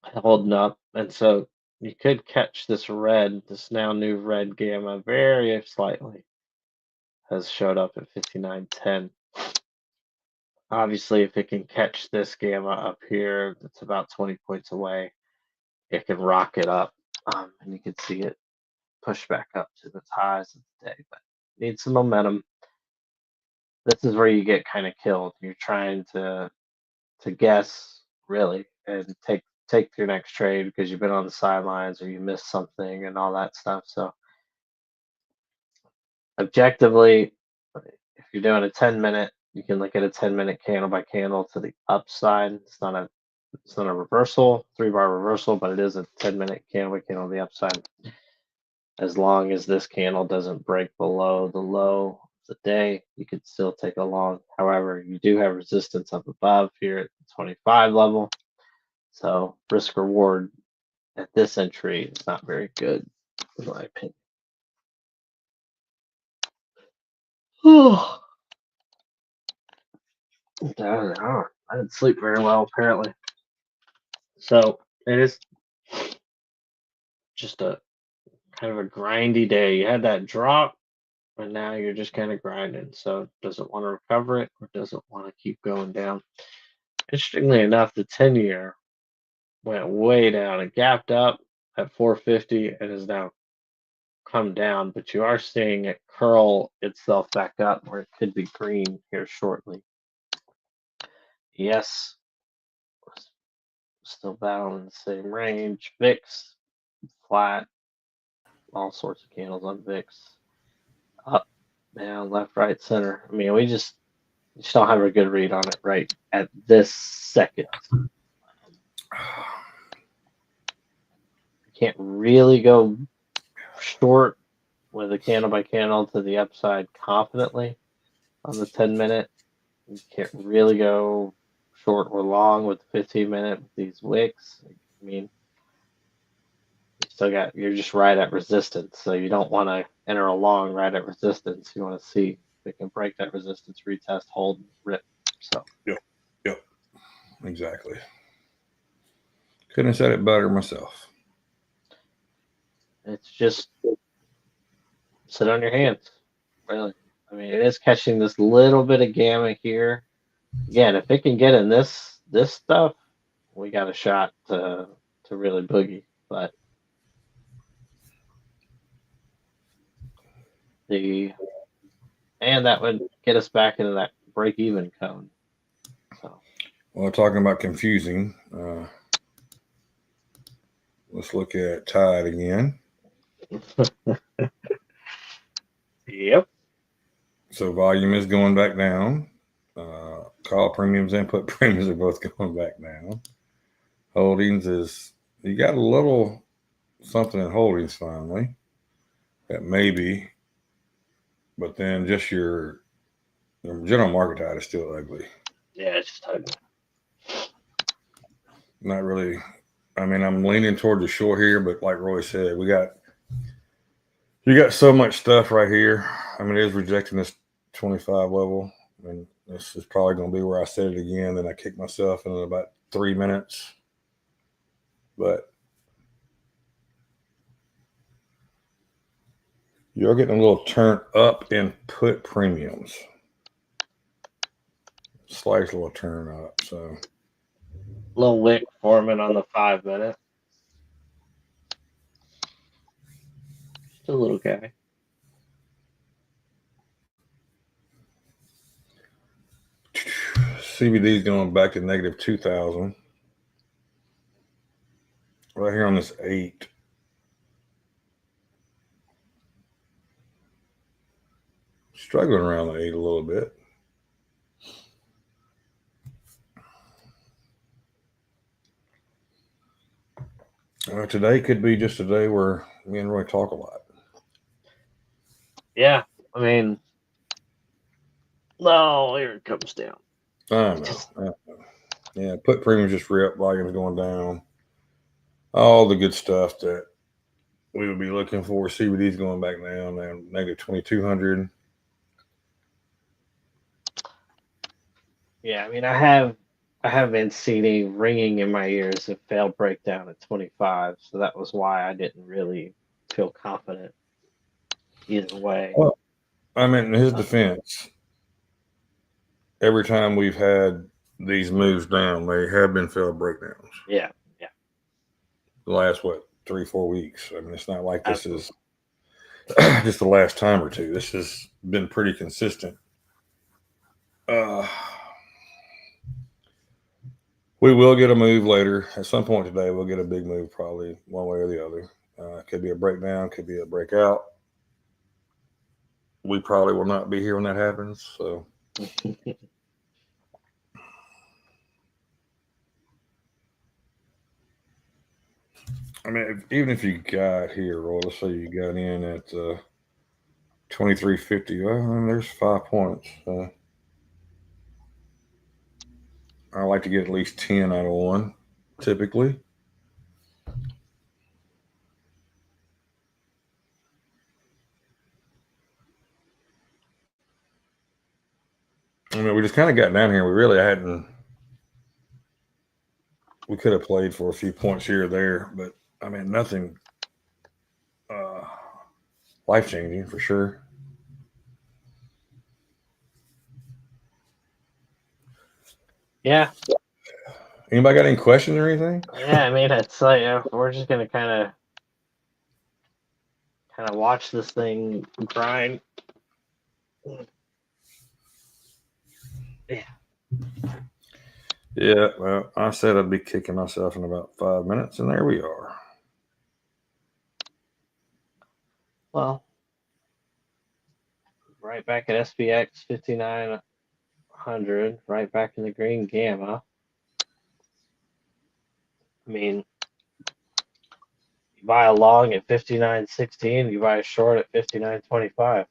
holding up. And so you could catch this now new red gamma very slightly. Has showed up at 59.10. Obviously, if it can catch this gamma up here, it's about 20 points away. it can rocket up, and you can see it push back up to the highs of the day. But need some momentum. This is where you get kind of killed. You're trying to guess really and take your next trade because you've been on the sidelines or you missed something and all that stuff. So objectively, if you're doing a 10-minute, you can look at a 10-minute candle by candle to the upside. It's not a reversal, 3-bar reversal, but it is a 10-minute candle by candle to the upside. As long as this candle doesn't break below the low of the day, you could still take a long. However, you do have resistance up above here at the 25 level. So risk reward at this entry is not very good, in my opinion. I didn't sleep very well, apparently. So it is just a kind of a grindy day. You had that drop, and now you're just kind of grinding. So does it want to recover it, or does it want to keep going down? Interestingly enough, the 10-year went way down. It gapped up at 450 and has now come down, but you are seeing it curl itself back up where it could be green here shortly. Yes, still battling in the same range. VIX flat, all sorts of candles on VIX. Up, down, left, right, center. I mean, we just don't have a good read on it right at this second. Can't really go short with a candle by candle to the upside confidently on the 10-minute. You can't really go short or long with the 15-minute with these wicks. I mean, you're just right at resistance, so you don't want to enter a long right at resistance. You want to see if it can break that resistance, retest, hold, rip. So yep, exactly. Couldn't have said it better myself. It's just sit on your hands, really. I mean, it is catching this little bit of gamma here. Again, if it can get in this stuff, we got a shot to really boogie. But that would get us back into that break-even cone. So, well, talking about confusing, let's look at Tide again. Yep. So volume is going back down. Call premiums and put premiums are both going back down. Holdings you got a little something in holdings finally. That maybe, but then just your general market tide is still ugly. Yeah, it's just ugly. Not really. I mean, I'm leaning toward the short here, but like Roy said, you got so much stuff right here. I mean, it is rejecting this 25 level, and this is probably going to be where I said it again. Then I kick myself in about 3 minutes. But you're getting a little turn up in put premiums. Slight little turn up. So little wick forming on the 5-minute. Just a little guy. CBD is going back to negative 2,000. Right here on this 8. Struggling around the 8 a little bit. Today could be just a day where me and Roy talk a lot. Yeah, I mean, no, here it comes down. I know. Yeah, put premiums just rip, volume's going down. All the good stuff that we would be looking for. CBD's going back down, negative 2,200. Yeah, I mean, I have been seeing ringing in my ears of failed breakdown at 25, so that was why I didn't really feel confident either way. Well, I mean, in his defense, every time we've had these moves down, they have been failed breakdowns. Yeah. the last 3-4 weeks. I mean, it's not like this Absolutely. is just the last time or two. This has been pretty consistent. We will get a move later at some point today. We'll get a big move, probably one way or the other. Could be a breakdown, could be a breakout. We probably will not be here when that happens. So, I mean, even if you got here, Roy, let's say you got in at 23.50. Well, there's 5 points. I like to get at least 10 out of one, typically. I mean, we just kind of got down here. We really hadn't. We could have played for a few points here or there, but I mean, nothing life changing for sure. Yeah. Anybody got any questions or anything? Yeah, I mean, it's like we're just gonna kind of watch this thing grind. Yeah. Yeah, well, I said I'd be kicking myself in about 5 minutes, and there we are. Well, right back at SPX 5900, right back in the green gamma. I mean, you buy a long at 59.16, you buy a short at 59.25.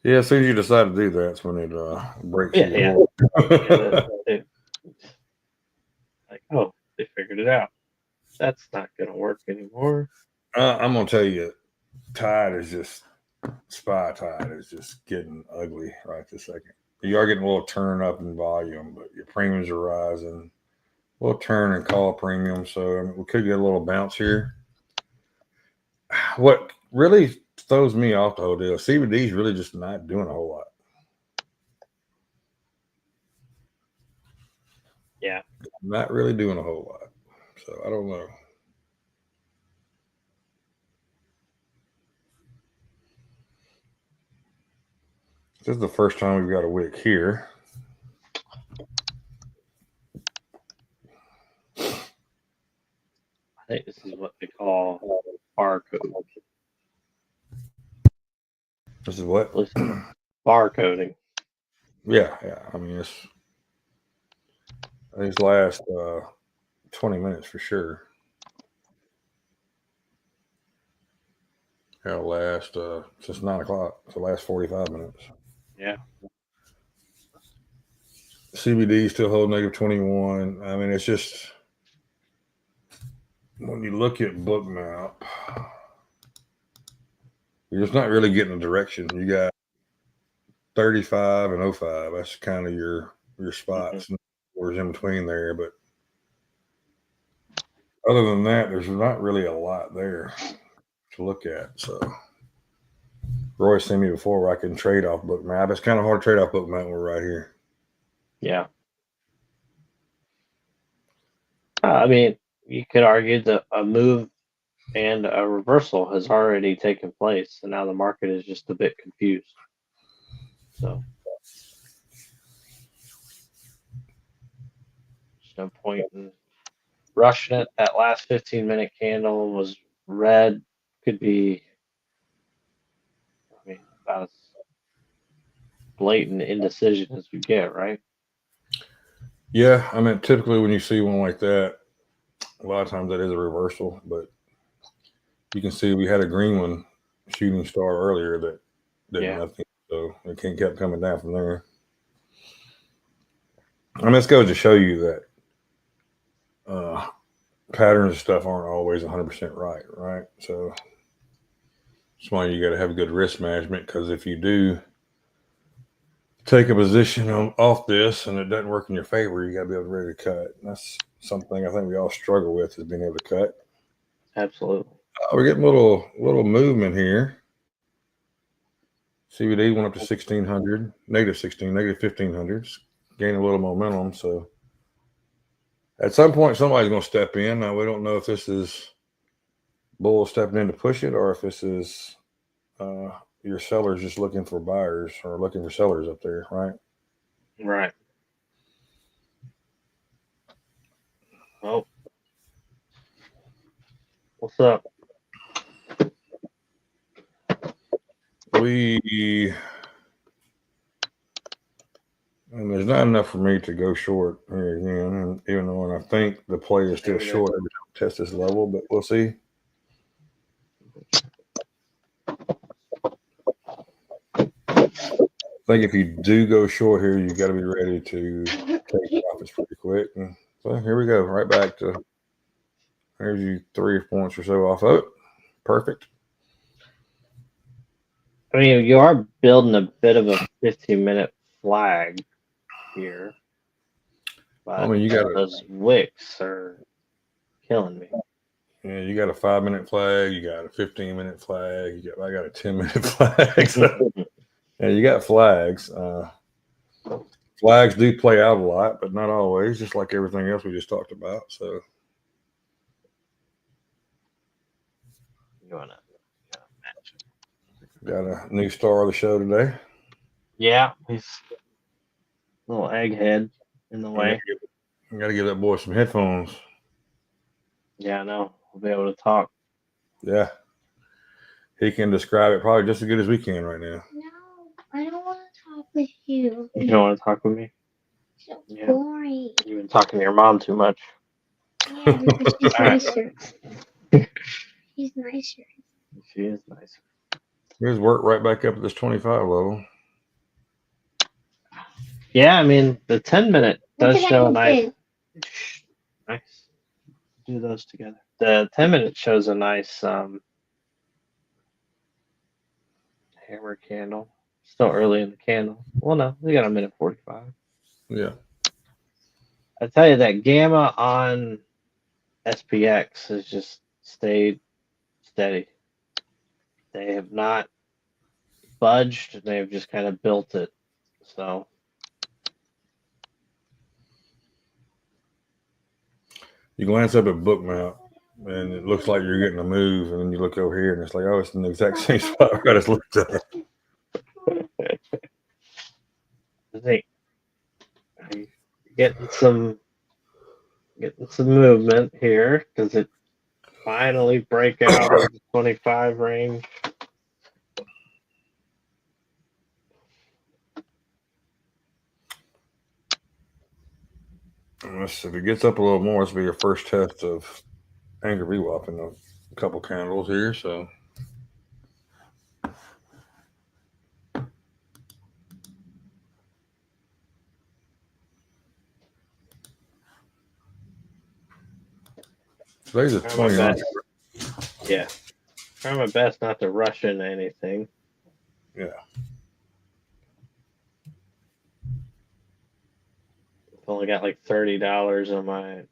Yeah, as soon as you decide to do that, that's when it breaks Yeah, you. yeah. Like, oh, they figured it out. That's not gonna work anymore. I'm gonna tell you, tide is just SPY tide is just getting ugly right this second. You are getting a little turn up in volume, but your premiums are rising. A little turn and call premium, so I mean, we could get a little bounce here. What really throws me off the whole deal, CBD is really just not doing a whole lot. Yeah. Not really doing a whole lot. So I don't know. This is the first time we've got a wick here. I think this is what they call barcode. This is what? Barcoding. Yeah. I mean, these last 20 minutes for sure. It'll last since 9 o'clock. So last 45 minutes. Yeah. CBD still hold -21. I mean, it's just when you look at book map, you're just not really getting a direction. You got 35 and 05. That's kind of your spots. Mm-hmm. Where's in between there, but other than that, there's not really a lot there to look at. So Roy seen me before where I can trade off book map. It's kind of hard to trade off book map. We're right here. Yeah. I mean, you could argue that a move and a reversal has already taken place, and now the market is just a bit confused. So, there's no point in rushing it. That last 15-minute candle was red. Could be, I mean, about as blatant indecision as we get, right? Yeah, I mean, typically when you see one like that, a lot of times that is a reversal, but you can see we had a green one shooting star earlier that did nothing, so it kept coming down from there. I mean, this goes to show you that patterns and stuff aren't always 100% right? So that's why you got to have a good risk management, because if you do take a position off this and it doesn't work in your favor, you got to be able to ready to cut. And that's something I think we all struggle with, is being able to cut. Absolutely. We're getting a little movement here. CBD went up to 1600, -16, -1500s, gaining a little momentum. So At some point, somebody's going to step in. Now, we don't know if this is bull stepping in to push it or if this is your sellers just looking for buyers or looking for sellers up there, right? Right. Oh. What's up? And there's not enough for me to go short here again. And even though I think the play is still short every time I test this level, but we'll see. I think if you do go short here, you got to be ready to take profits pretty quick. And so here we go, right back to there's you 3 points or so off of it. Perfect. I mean, you are building a bit of a 15-minute flag here. But I mean, you got those wicks are killing me. Yeah, you got a 5-minute flag, you got a 15-minute flag, I got a 10-minute flag. So, yeah, you got flags. Flags do play out a lot, but not always, just like everything else we just talked about. So You wanna match it. Got a new star of the show today. Yeah, he's a little egghead in the way. You got to give that boy some headphones. Yeah, I know. We'll be able to talk. Yeah. He can describe it probably just as good as we can right now. No, I don't want to talk with you. You don't want to talk with me? So boring. You've been talking to your mom too much. Yeah, because she's nicer. She's nicer. She is nice. Here's work right back up at this 25 level. Yeah, I mean, the 10-minute does show a nice. Do those together. The 10-minute shows a nice hammer candle. Still early in the candle. Well, no, we got a minute 45. Yeah. I tell you, that gamma on SPX has just stayed steady. They have not budged. They've just kind of built it. So you glance up at bookmap and it looks like you're getting a move, and then you look over here and it's like, oh, it's in the exact same spot I just looked at. I think getting some movement here because it finally break out of the 25 range. If it gets up a little more, this will be your first test of Angry VWAP in a couple candles here. So today's the 29th. Yeah. Try my best not to rush into anything. Yeah. I've only got like $30 on my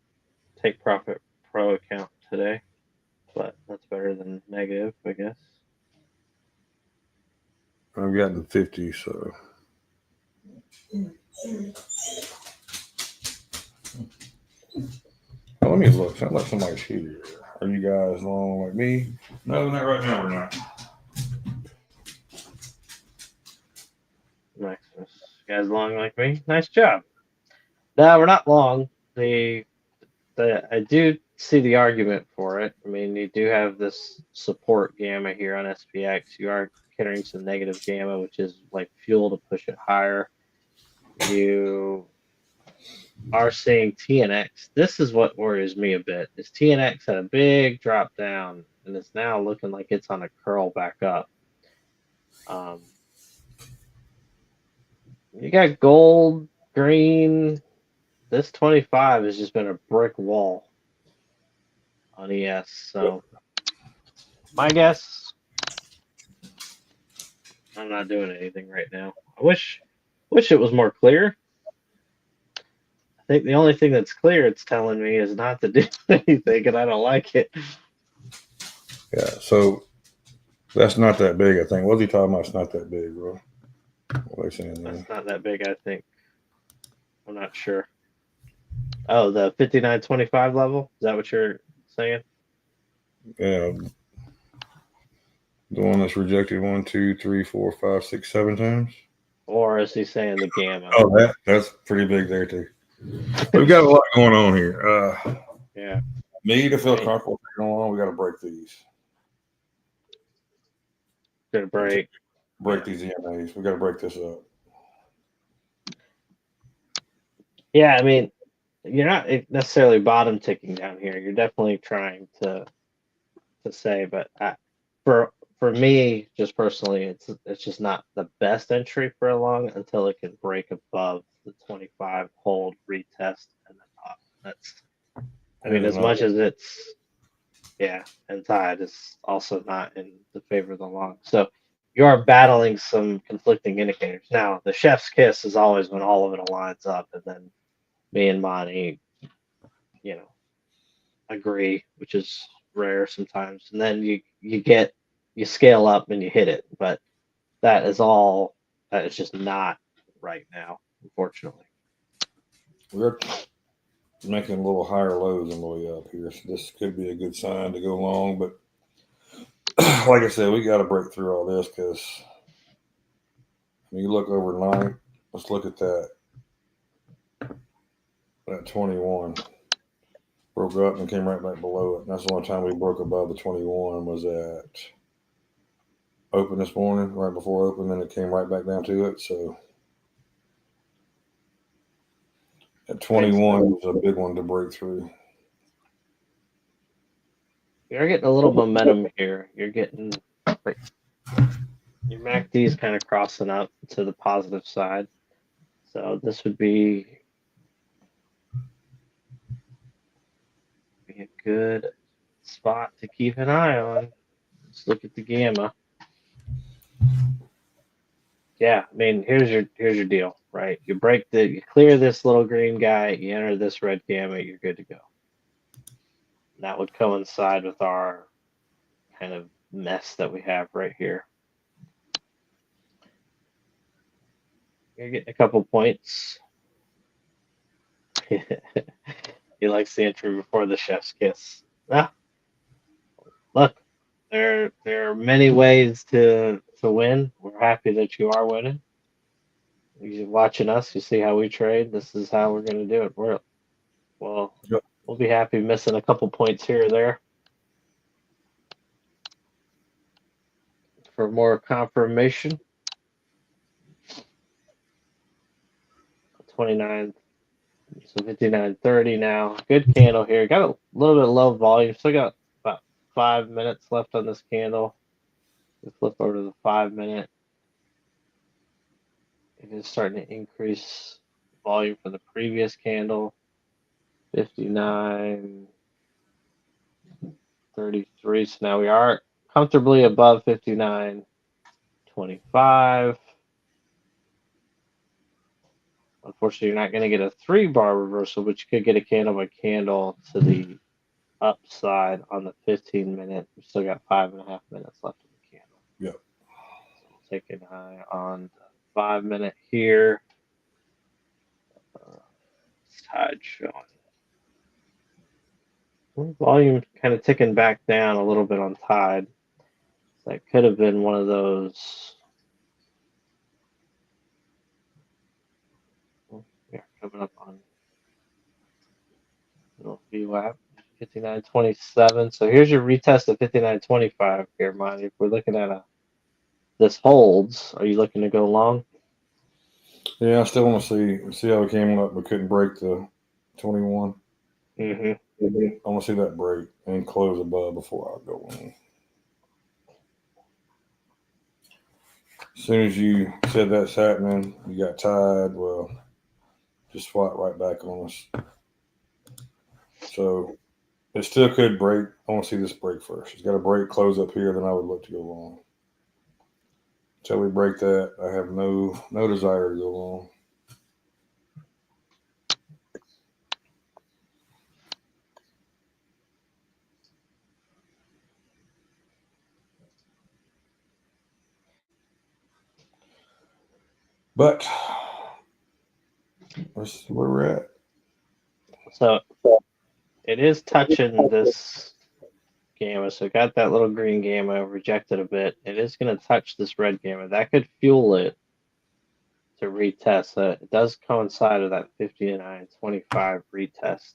Take Profit Pro account today, but that's better than negative, I guess. I've gotten 50, so. Well, let me look. Sounds like somebody's here. Are you guys long like me? No, not right now. We're not. Nice. You guys long like me? Nice job. No, we're not long. I do see the argument for it. I mean, you do have this support gamma here on SPX. You are carrying some negative gamma, which is like fuel to push it higher. You are seeing TNX. This is what worries me a bit. Is TNX had a big drop down, and it's now looking like it's on a curl back up. You got gold, green. This 25 has just been a brick wall on ES. So my guess, I'm not doing anything right now. I wish it was more clear. I think the only thing that's clear it's telling me is not to do anything, and I don't like it. Yeah, so that's not that big, I think. What's he talking about? It's not that big, bro. That's not that big, I think. I'm not sure. Oh, the 59.25 level? Is that what you're saying? Yeah, the one that's rejected 1, 2, 3, 4, 5, 6, 7 times. Or is he saying the gamma? Oh, that's pretty big there too. We've got a lot going on here. Yeah. Me to feel comfortable taking along, we got to break these. Good break. Break these EMAs. We got to break this up. Yeah, I mean, you're not necessarily bottom ticking down here. You're definitely trying to say, but for me, just personally, it's just not the best entry for a long until it can break above the 25, hold, retest, and then up. That's, I mean, as much as it's, yeah, and tide is also not in the favor of the long. So you are battling some conflicting indicators. Now, the chef's kiss is always when all of it aligns up, and then me and Monty, agree, which is rare sometimes. And then you scale up and you hit it, but that is just not right now, unfortunately. We're making a little higher lows on the way up here, so this could be a good sign to go long. But like I said, we got to break through all this because when you look overnight, let's look at that 21 broke up and came right back below it. And that's the only time we broke above the 21 was at open this morning, right before open, then it came right back down to it. So at 21 was a big one to break through. You're getting a little momentum here. You're getting your MACD is kind of crossing up to the positive side. So this would be a good spot to keep an eye on. Let's look at the gamma. Yeah, I mean, here's your deal, right? You clear this little green guy, you enter this red gamma, you're good to go. That would coincide with our kind of mess that we have right here. You're getting a couple points. He likes the entry before the chef's kiss. Ah, look, there are many ways to win. We're happy that you are winning. You're watching us. You see how we trade. This is how we're going to do it. We'll be happy missing a couple points here or there. For more confirmation, 29, so 59.30 now. Good candle here. Got a little bit low volume. Still got about 5 minutes left on this candle. We flip over to the 5 minute. It is starting to increase volume from the previous candle. 59.33. So now we are comfortably above 59.25. Unfortunately, you're not going to get a 3-bar reversal, but you could get a candle by candle to the upside on the 15 minute. We still got 5.5 minutes left in the candle. Yep. So we'll take an eye on the 5 minute here. Tide showing. Volume kind of ticking back down a little bit on Tide. That could have been one of those. Yeah, coming up on little VWAP, 59.27. So here's your retest of 59.25 here, Monty. If we're looking at this holds, are you looking to go long? Yeah, I still want to see how we came up, but couldn't break the 21. Mm-hmm. I want to see that break and close above before I go in. As soon as you said that's happening, you got Tide. Well, just fought right back on us. So it still could break. I want to see this break first. It's got to break, close up here, then I would look to go long. Until we break that, I have no desire to go long. But that's where we're at. So it is touching this gamma. So it got that little green gamma rejected a bit. It is going to touch this red gamma. That could fuel it to retest. It does coincide with that 59.25 retest.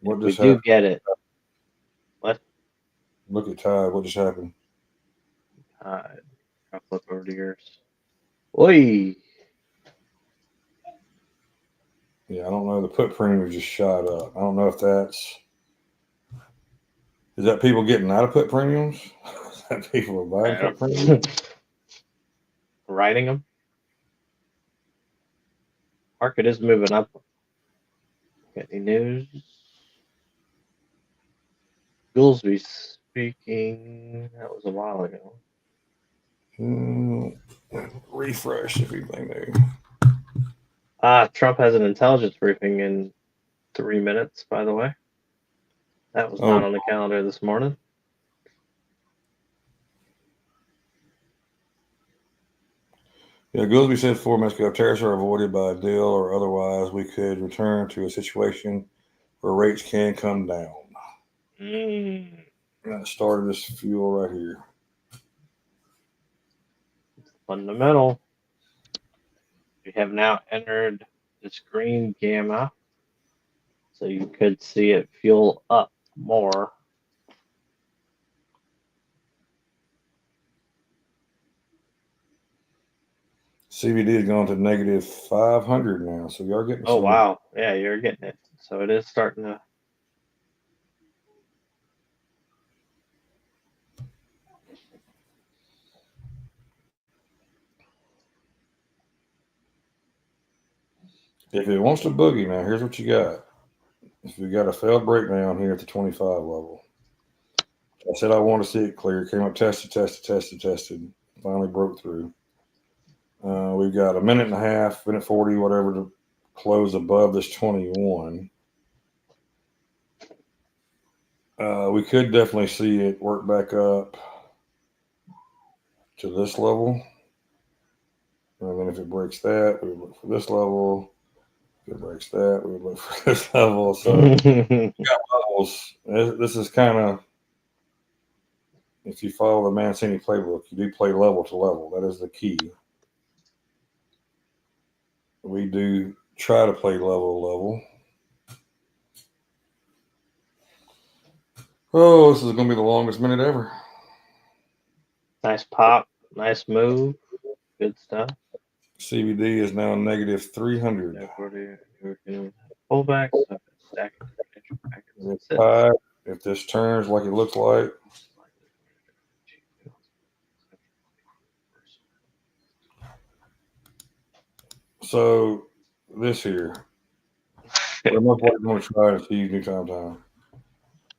What If we just do happened? get it, what? Look at Tide. What just happened? I'll flip over to yours. Oi! Yeah, I don't know. The put premium just shot up. I don't know if that's. Is that people getting out of put premiums? Is that people are buying put premiums? Writing them. Market is moving up. Got any news? Goolsby speaking. That was a while ago. Refresh if anything new. Trump has an intelligence briefing in 3 minutes, by the way. That was not on the calendar this morning. Yeah, Goolsby said 4 minutes ago, tariffs are avoided by a deal or otherwise we could return to a situation where rates can come down. That started this fuel right here. Fundamental. We have now entered this green gamma. So you could see it fuel up more. CBD has gone to negative 500 now, so we are getting. Oh wow, yeah, you're getting it. So it is starting to. If it wants to boogie now, here's what you got. If you got a failed breakdown here at the 25 level, I said I want to see it clear. Came up, tested, finally broke through. We've got a minute and a half, minute 40, whatever, to close above this 21. We could definitely see it work back up to this level. And then if it breaks that, we would look for this level. If it breaks that, we would look for this level. So we got levels. This is kind of, if you follow the Mancini playbook, you do play level to level. That is the key. We do try to play level to level. Oh, this is going to be the longest minute ever. Nice pop, nice move, good stuff. CBD is now negative 300. Pullback. If this turns like it looks like, so this here, we're most likely going to try to achieve new time.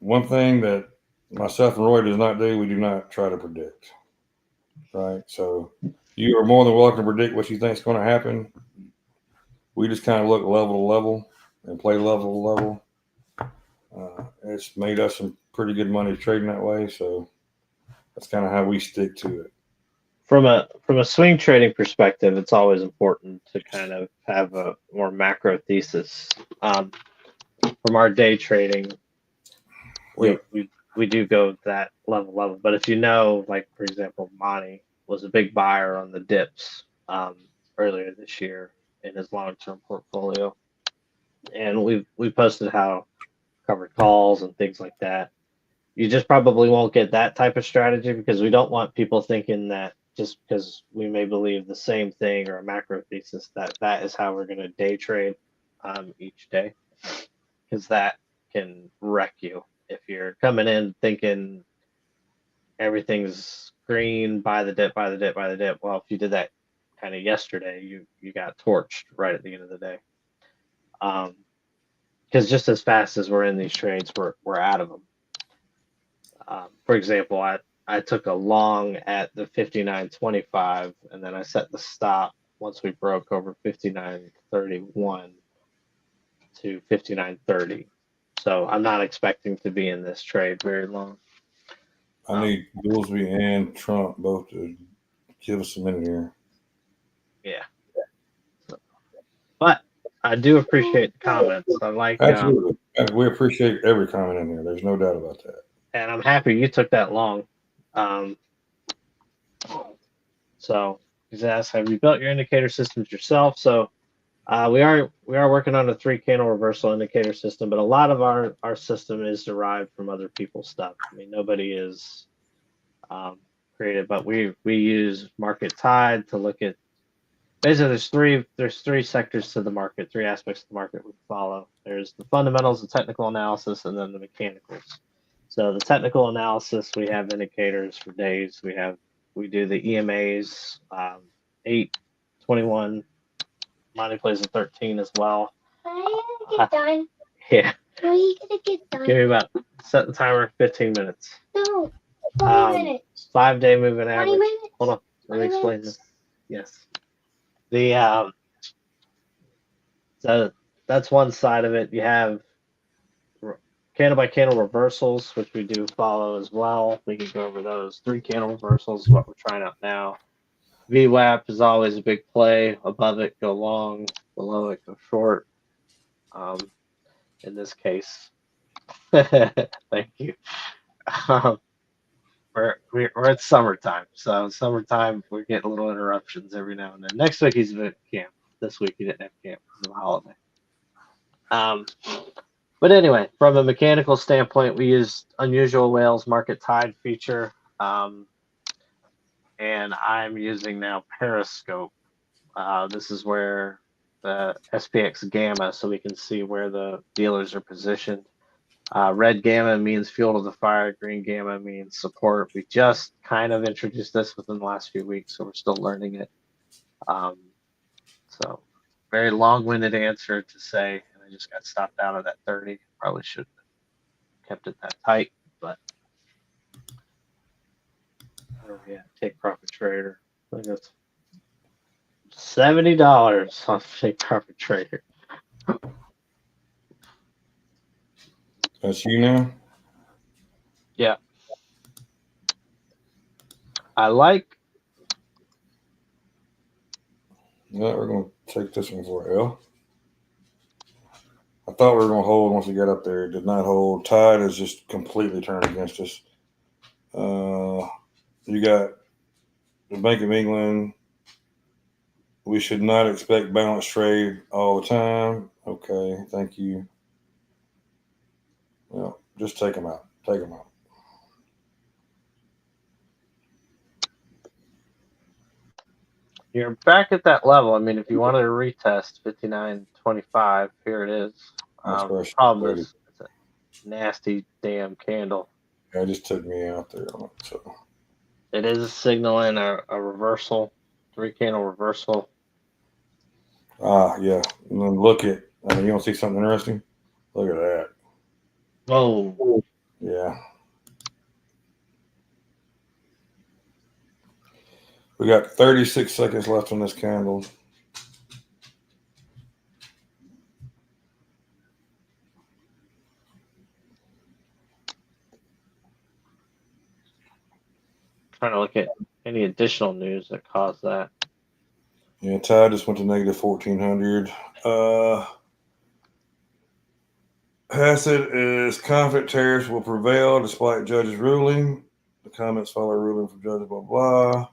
One thing that myself and Roy does not do, we do not try to predict. Right? So you are more than welcome to predict what you think is going to happen. We just kind of look level to level and play level to level. It's made us some pretty good money trading that way, so that's kind of how we stick to it. From a swing trading perspective, it's always important to kind of have a more macro thesis. From our day trading, we do go that level. But if you know, like for example, Monty was a big buyer on the dips earlier this year in his long-term portfolio, and we posted how covered calls and things like that. You just probably won't get that type of strategy because we don't want people thinking that just because we may believe the same thing or a macro thesis that is how we're going to day trade each day, because that can wreck you if you're coming in thinking everything's green, buy the dip. Well, if you did that kind of yesterday, you got torched right at the end of the day. Because just as fast as we're in these trades, we're out of them. For example, I took a long at the 59.25, and then I set the stop once we broke over 59.31 to 59.30. So I'm not expecting to be in this trade very long. I need Goolsby and Trump both to give us a minute here. Yeah. But I do appreciate the comments. I like, Absolutely. We appreciate every comment in there. There's no doubt about that. and I'm happy you took that long. So he's asked, have you built your indicator systems yourself? So we are working on a 3-candle reversal indicator system, but a lot of our system is derived from other people's stuff. I mean, nobody is created, but we use market tide to look at. Basically, there's three sectors to the market, 3 aspects of the market we follow. There's the fundamentals, the technical analysis, and then the mechanicals. So the technical analysis, we have indicators for days. We do the EMAs, 8, 21, Monty plays a 13 as well. Are you gonna get done? Yeah. Are you gonna get done? Give me about, set the timer, 15 minutes. No, 20 minutes. 5-day moving average. 20 minutes. Hold on, let me explain this. Yes. So that's one side of it. You have candle by candle reversals, which we do follow as well. We can go over those. 3-candle reversals is what we're trying out now. VWAP is always a big play. Above it, go long. Below it, go short. In this case, thank you. We're at summertime, so summertime we're getting little interruptions every now and then. Next week he's at camp. This week he didn't have camp because of the holiday. But anyway, from a mechanical standpoint, we use unusual whales market tide feature, and I'm using now Periscope. This is where the SPX gamma, so we can see where the dealers are positioned. Red gamma means fuel to the fire. Green gamma means support. We just kind of introduced this within the last few weeks, so we're still learning it. So very long-winded answer to say, and I just got stopped out of that 30. Probably should have kept it that tight, but where are we at? Take Profit Trader. I think that's $70 on Take Profit Trader. That's you now? Yeah. I like. No, we're going to take this one for L. I thought we were going to hold once we got up there. It did not hold. Tide has just completely turned against us. You got the Bank of England. We should not expect balanced trade all the time. Okay, thank you. Well, just take them out. Take them out. You're back at that level. I mean, if you wanted to retest 59.25, here it is. The problem is it's a nasty damn candle. Yeah, it just took me out there on it. So it is a signal in a reversal, 3-candle reversal. Yeah. And then look at, I mean, you don't see something interesting? Look at that. Whoa. Yeah. We got 36 seconds left on this candle. Trying to look at any additional news that caused that. Yeah, Tide just went to negative 1400. Hassett is confident tariffs will prevail despite judge's ruling. The comments follow ruling from judge, blah, blah.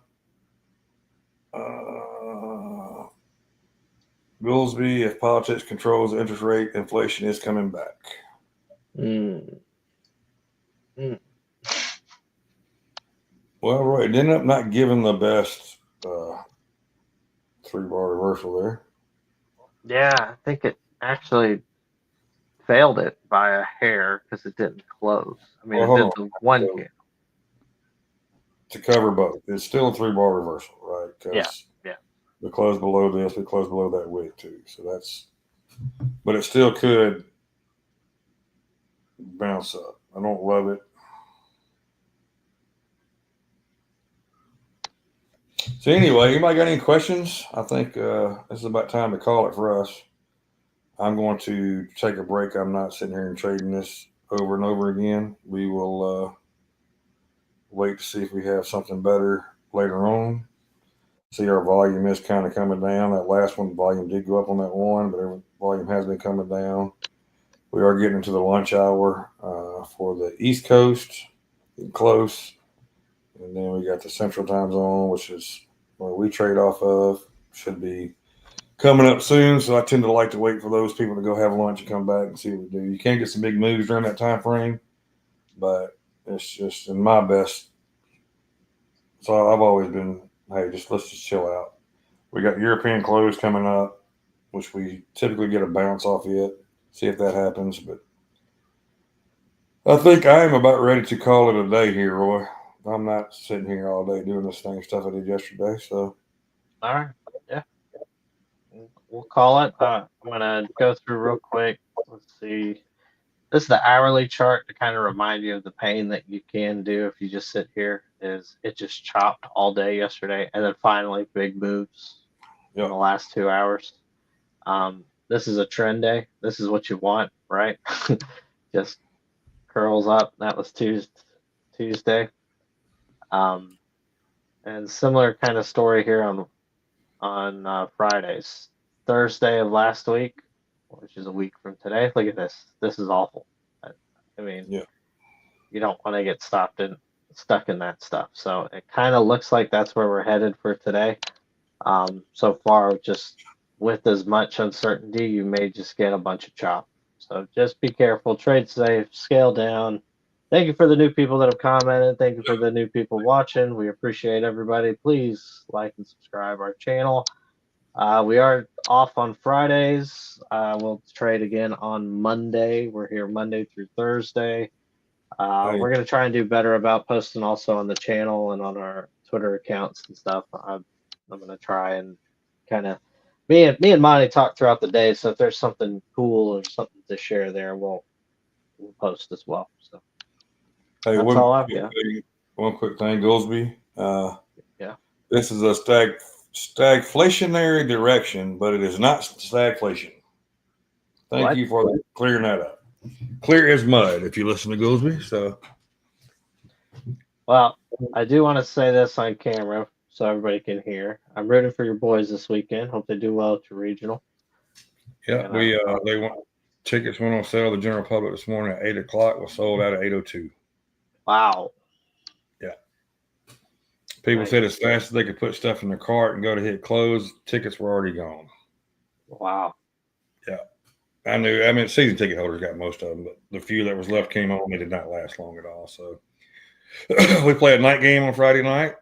Goolsby, if politics controls the interest rate, inflation is coming back. Well, Roy, it ended up not giving the best 3-bar reversal there. Yeah, I think it actually failed it by a hair because it didn't close. I mean, it did the one candle. To cover both. It's still a 3-bar reversal, right? Yeah. We close below this, we close below that wick too. So that's, but it still could bounce up. I don't love it. So anyway, anybody got any questions? I think this is about time to call it for us. I'm going to take a break. I'm not sitting here and trading this over and over again. We will wait to see if we have something better later on. See, our volume is kind of coming down. That last one, volume did go up on that one, but volume has been coming down. We are getting into the lunch hour for the East Coast, getting close. And then we got the Central Time Zone, which is where we trade off of. Should be coming up soon. So I tend to like to wait for those people to go have lunch and come back and see what we do. You can't get some big moves during that time frame, but it's just in my best. So I've always been, hey, let's just chill out. We got European close coming up, which we typically get a bounce off yet. See if that happens. But I think I am about ready to call it a day here, Roy. I'm not sitting here all day doing this same stuff I did yesterday. So, All right. Yeah. We'll call it. I'm going to go through real quick. Let's see. This is the hourly chart to kind of remind you of the pain that you can do if you just sit here. Is it just chopped all day yesterday, and then finally big moves in the last 2 hours. This is a trend day. This is what you want, right? Just curls up. That was Tuesday. And similar kind of story here on Fridays. Thursday of last week, which is a week from today. Look at this. This is awful. I mean, you don't want to get stuck in that stuff. So it kind of looks like that's where we're headed for today. So far, just with as much uncertainty, you may just get a bunch of chop. So just be careful, trade safe, scale down. Thank you for the new people that have commented. Thank you for the new people watching. We appreciate everybody. Please like and subscribe our channel. We are off on Fridays. We'll trade again on Monday. We're here Monday through Thursday. We're going to try and do better about posting also on the channel and on our Twitter accounts and stuff. I'm going to try and kind of me and Monty talk throughout the day. So if there's something cool or something to share there, we'll post as well. So hey, that's all I've got. One quick thing, Goolsby. Yeah. This is a stagflationary direction, but it is not stagflation. Thank you for clearing that up. Clear as mud if you listen to Goolsby. So, well, I do want to say this on camera so everybody can hear. I'm rooting for your boys this weekend. Hope they do well at your regional. Yeah, tickets went on sale to the general public this morning at 8:00. Was sold out at 8:02. Wow. Yeah. People said as fast as they could put stuff in their cart and go to hit close, tickets were already gone. Wow. Yeah. I mean, season ticket holders got most of them, but the few that was left came on. They did not last long at all. So we played a night game on Friday night.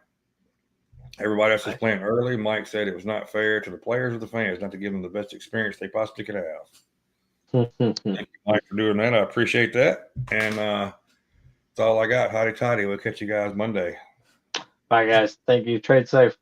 Everybody else was playing early. Mike said it was not fair to the players or the fans not to give them the best experience they possibly could have. Thank you, Mike, for doing that. I appreciate that. And that's all I got. Hotty toddy. We'll catch you guys Monday. Bye, guys. Thank you. Trade safe.